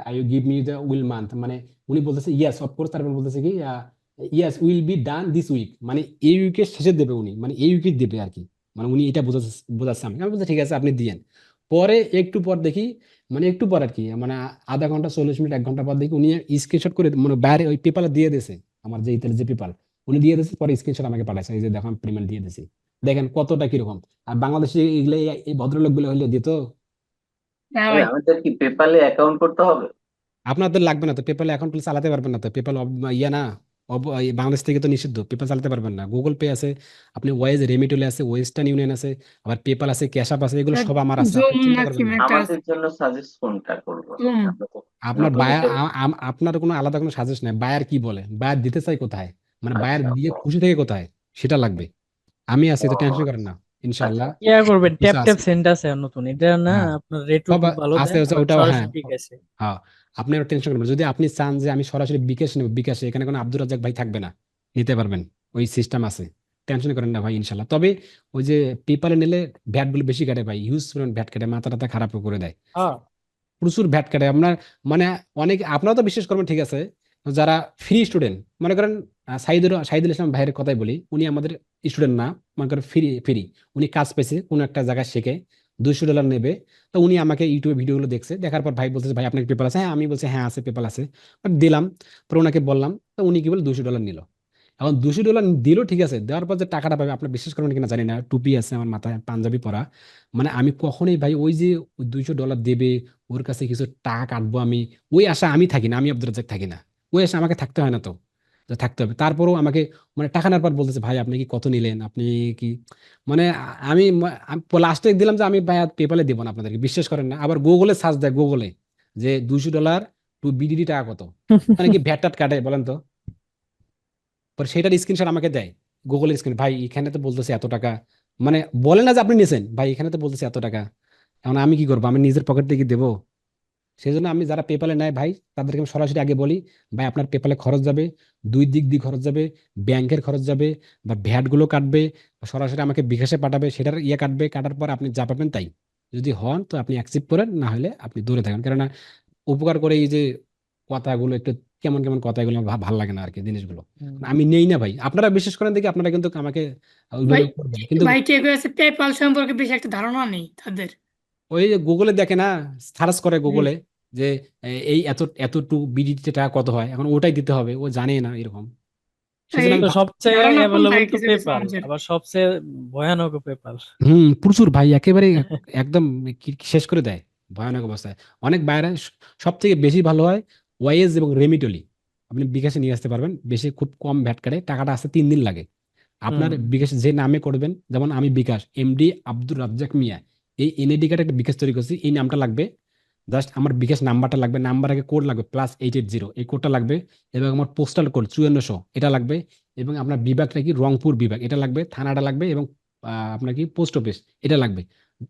I you give me the will month, মানে উনি বলতেছে ইয়েস অফকোর্স, তারপর বলতেছে কি yes will be done this week, মানে এই উইকের শেষে দেবে উনি, মানে এই উইকে দেবে আর কি, মানে উনি এটা বোঝাচ্ছে আমি আমি বলছি ঠিক আছে আপনি দিয়েন। পরে একটু পর দেখি, মানে একটু পর আর কি, মানে আধা ঘন্টা 40 মিনিট 1 ঘন্টা পর দেখি উনি স্ক্রিনশট করে মানে বাইরে ওই পেপালে দিয়ে দিয়েছে, আমার যে ইতালির যে পেপাল উনি দিয়ে দিয়েছে, পরে স্ক্রিনশট আমাকে পাঠাইছে, এই যে দেখো আমি পেমেন্ট দিয়ে দিয়েছি। দেখেন কতটা কিরকম। আর বাংলাদেশে এগুলো এই ভদ্রলোক গুলো হইলে দিত। না তবে ভাই, আমাদের কি পেপালে অ্যাকাউন্ট করতে হবে? আপনাদের লাগবে না তো, পেপাল অ্যাকাউন্ট চালাতে পারবেন না তো, পেপাল ইয়া না, এই বাংলাদেশ থেকে তো নিষিদ্ধ, পেপাল চালাতে পারবেন না। গুগল পে আছে, আপনি ওয়েজ রেমিটুলে আছে, ওয়েস্টার্ন ইউনিয়ন আছে, আবার পেপাল আছে, ক্যাশ আপ আছে, এগুলো সব আমার আছে, আপনি জুম চিন্তা নাকি করবেন না। একটা আছে, আমাদের জন্য সাজেস্ট কোনটা করবো? জুম। আমরা তো আপনার নতুন বায়ার, হিসেবে। আপনার কোনো আলাদা কোনো সাজেস্ট নাই, বায়ার কি বলে, বায়ার দিতে চাই কোথায়, মানে বায়ার আচ্ছা দিয়ে ও, খুশি থেকে কোথায়, সেটা লাগবে। আমি আছি, ও, তো টেনশন করেন না, আচ্ছা ইনশাআল্লাহ ইয়া করবেন, কিছু ট্যাপ ট্যাপ আছে। সেন্ড আছে নতুন, এটা না হ্যাঁ আপনার রেটও সব খুব ভালো আছে, দেয়, আছে আবার ওটাও, হ্যাঁ সরাসরি বিকাশে। হ্যাঁ। আপনি আর টেনশন করবেন না। যদি আপনি চান যে আমি সরাসরি বিকাশ নেব, বিকাশে এখানে কোনো আব্দুর রাজ্জাক ভাই থাকবে না, নিতে পারবেন, ওই সিস্টেম আছে, টেনশন করেন না ভাই ইনশাল্লাহ। তবে ওই যে পেপারে নিলে ভ্যাট গুলো বেশি কাটে ভাই, হিউজ পরিমাণ ভ্যাট কাটে, মাথা টাথা খারাপ করে দেয়, হ্যাঁ, প্রচুর ভ্যাট কাটে আপনার। মানে অনেক আপনারা তো বিশ্বাস করবেন ঠিক আছে, যারা ফ্রি স্টুডেন্ট মনে করেন, সাইদুল ইসলাম ভাইয়ের কথাই বলি, উনি আমাদের স্টুডেন্ট না, মনে করেন ফ্রি ফ্রি, উনি কাজ পেয়েছে কোনো একটা জায়গায় শিখে, $200 নেবে। তো উনি আমাকে ইউটিউবে ভিডিওগুলো দেখছে, দেখার পর ভাই বলতেছে ভাই আপনার পেপার আছে, হ্যাঁ আমি বলছি হ্যাঁ আছে, পেপার আছে, বাট দিলাম, পরে ওনাকে বললাম, তো উনি কি বলে $200 নিল। এখন $200 দিল ঠিক আছে, দেওয়ার পর যে টাকাটা পাবে, আপনার বিশ্বাস করবেন কিনা জানি না, টুপি আছে আমার মাথায়, পাঞ্জাবি পরা, মানে আমি কখনোই ভাই ওই যে $200 দেবে, ওর কাছে কিছু টাকা কাটবো আমি, ওই আশা আমি থাকি না, আমি আব্দুর রাজ্জাক থাকি না, ওই আশা আমাকে থাকতে হয় না তো, তো থাকতে হবে। তারপরেও আমাকে মানে টাকা নেওয়ার পর বলতেছে ভাই আপনি কি কত নিলেন, আপনি কি, মানে আমি লাস্টে দিলাম যে আমি ভাই পেপালে দেবো না আপনাদেরকে, বিশ্বাস করেন না। আবার গুগলে সার্চ দেয়, গুগলে যে $200 টু বিডিডি টাকা কত, মানে কি ভ্যাট ট্যাট কাটে বলেন তো। পরে সেটার স্ক্রিনশট আমাকে দেয়, গুগলের স্ক্রিন, ভাই এখানে তো বলতেছে এত টাকা, মানে বলে না যে আপনি নিয়েছেন, ভাই এখানে তো বলতেছে এত টাকা, এখন আমি কি করবো, আমি নিজের পকেট থেকে দেবো। সেই জন্য আমি যারা পেপালে নেয় ভাই, তাদেরকে আমি সরাসরি আগে বলি, ভাই আপনার পেপালে খরচ যাবে, দুই দিক দিয়ে খরচ যাবে, ব্যাংকের খরচ যাবে, বা ভ্যাট গুলো কাটবে, বা সরাসরি আমাকে বিকাশে পাঠাবে, সেটার ইয়ে কাটবে, কাটার পর আপনি যা পাবেন তাই, যদি হন তো আপনি অ্যাকসেপ্ট করেন, না হলে আপনি দূরে থাকেন। কেননা উপকার করে এই যে কথাগুলো একটু কেমন কেমন কথাগুলো আমার ভাল লাগে না আর কি জিনিসগুলো, আমি নেই না ভাই, আপনারা বিশেষ করেন দেখি, আপনারা কিন্তু আমাকে ভাই, ওইভাবে করবেন কিন্তু। ভাই কে কে আছে পেপাল সম্পর্কে বেশি একটা ধারণা নেই তাদের। ওই যে গুগলে দেখে না, সার্চ করে হুম। গুগলে যে এই এতটুকু বিডিটি টাকা কত হয়, এখন ওটাই দিতে হবে, ও জানে না এরকম। এই সেজন্য আমি তো সবচেয়ে ধারণা কম অ্যাভেলেবল থাকে তো কিছু কিছু পেপাল, মানুষের। আবার সবচেয়ে ভয়ানক পেপাল। প্রচুর ভাই, একেবারে একদম শেষ করে দেয়, ভয়ানক অবস্থায়। অনেক বাইরে সব থেকে বেশি ভালো হয় ওয়াইজ এবং রেমিটলি, আপনি বিকাশে নিয়ে আসতে পারবেন, বেশি খুব কম ভ্যাট কাটে, টাকাটা আসতে 3 দিন লাগে। আপনার হুম, বিকাশ যে নামে করবেন, যেমন আমি বিকাশ এমডি আব্দুর রাজ্জাক মিয়া, এই এনএডি কার্ড একটা বিকাশ তৈরি করছি, এই নামটা লাগবে, জাস্ট আমার বিকাশ নাম্বারটা লাগবে, নাম্বার আগে কোড লাগবে +880, এই কোডটা লাগবে, এবং আমার পোস্টাল কোড 5400 এটা লাগবে, এবং আপনার বিভাগটা কি রংপুর বিভাগ এটা লাগবে, থানাটা লাগবে, এবং আপনার কি পোস্ট অফিস এটা লাগবে।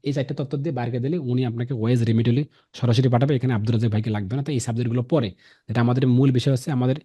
এই 4টে তথ্য দিয়ে বাইরে দিলে উনি আপনাকে ওয়েজ রেমিটলি সরাসরি পাঠাবে, এখানে আব্দুর রাজ্জাক ভাইকে লাগবে না। তো এই সাবজেক্টগুলো পরে, যেটা আমাদের মূল বিষয় হচ্ছে আমাদের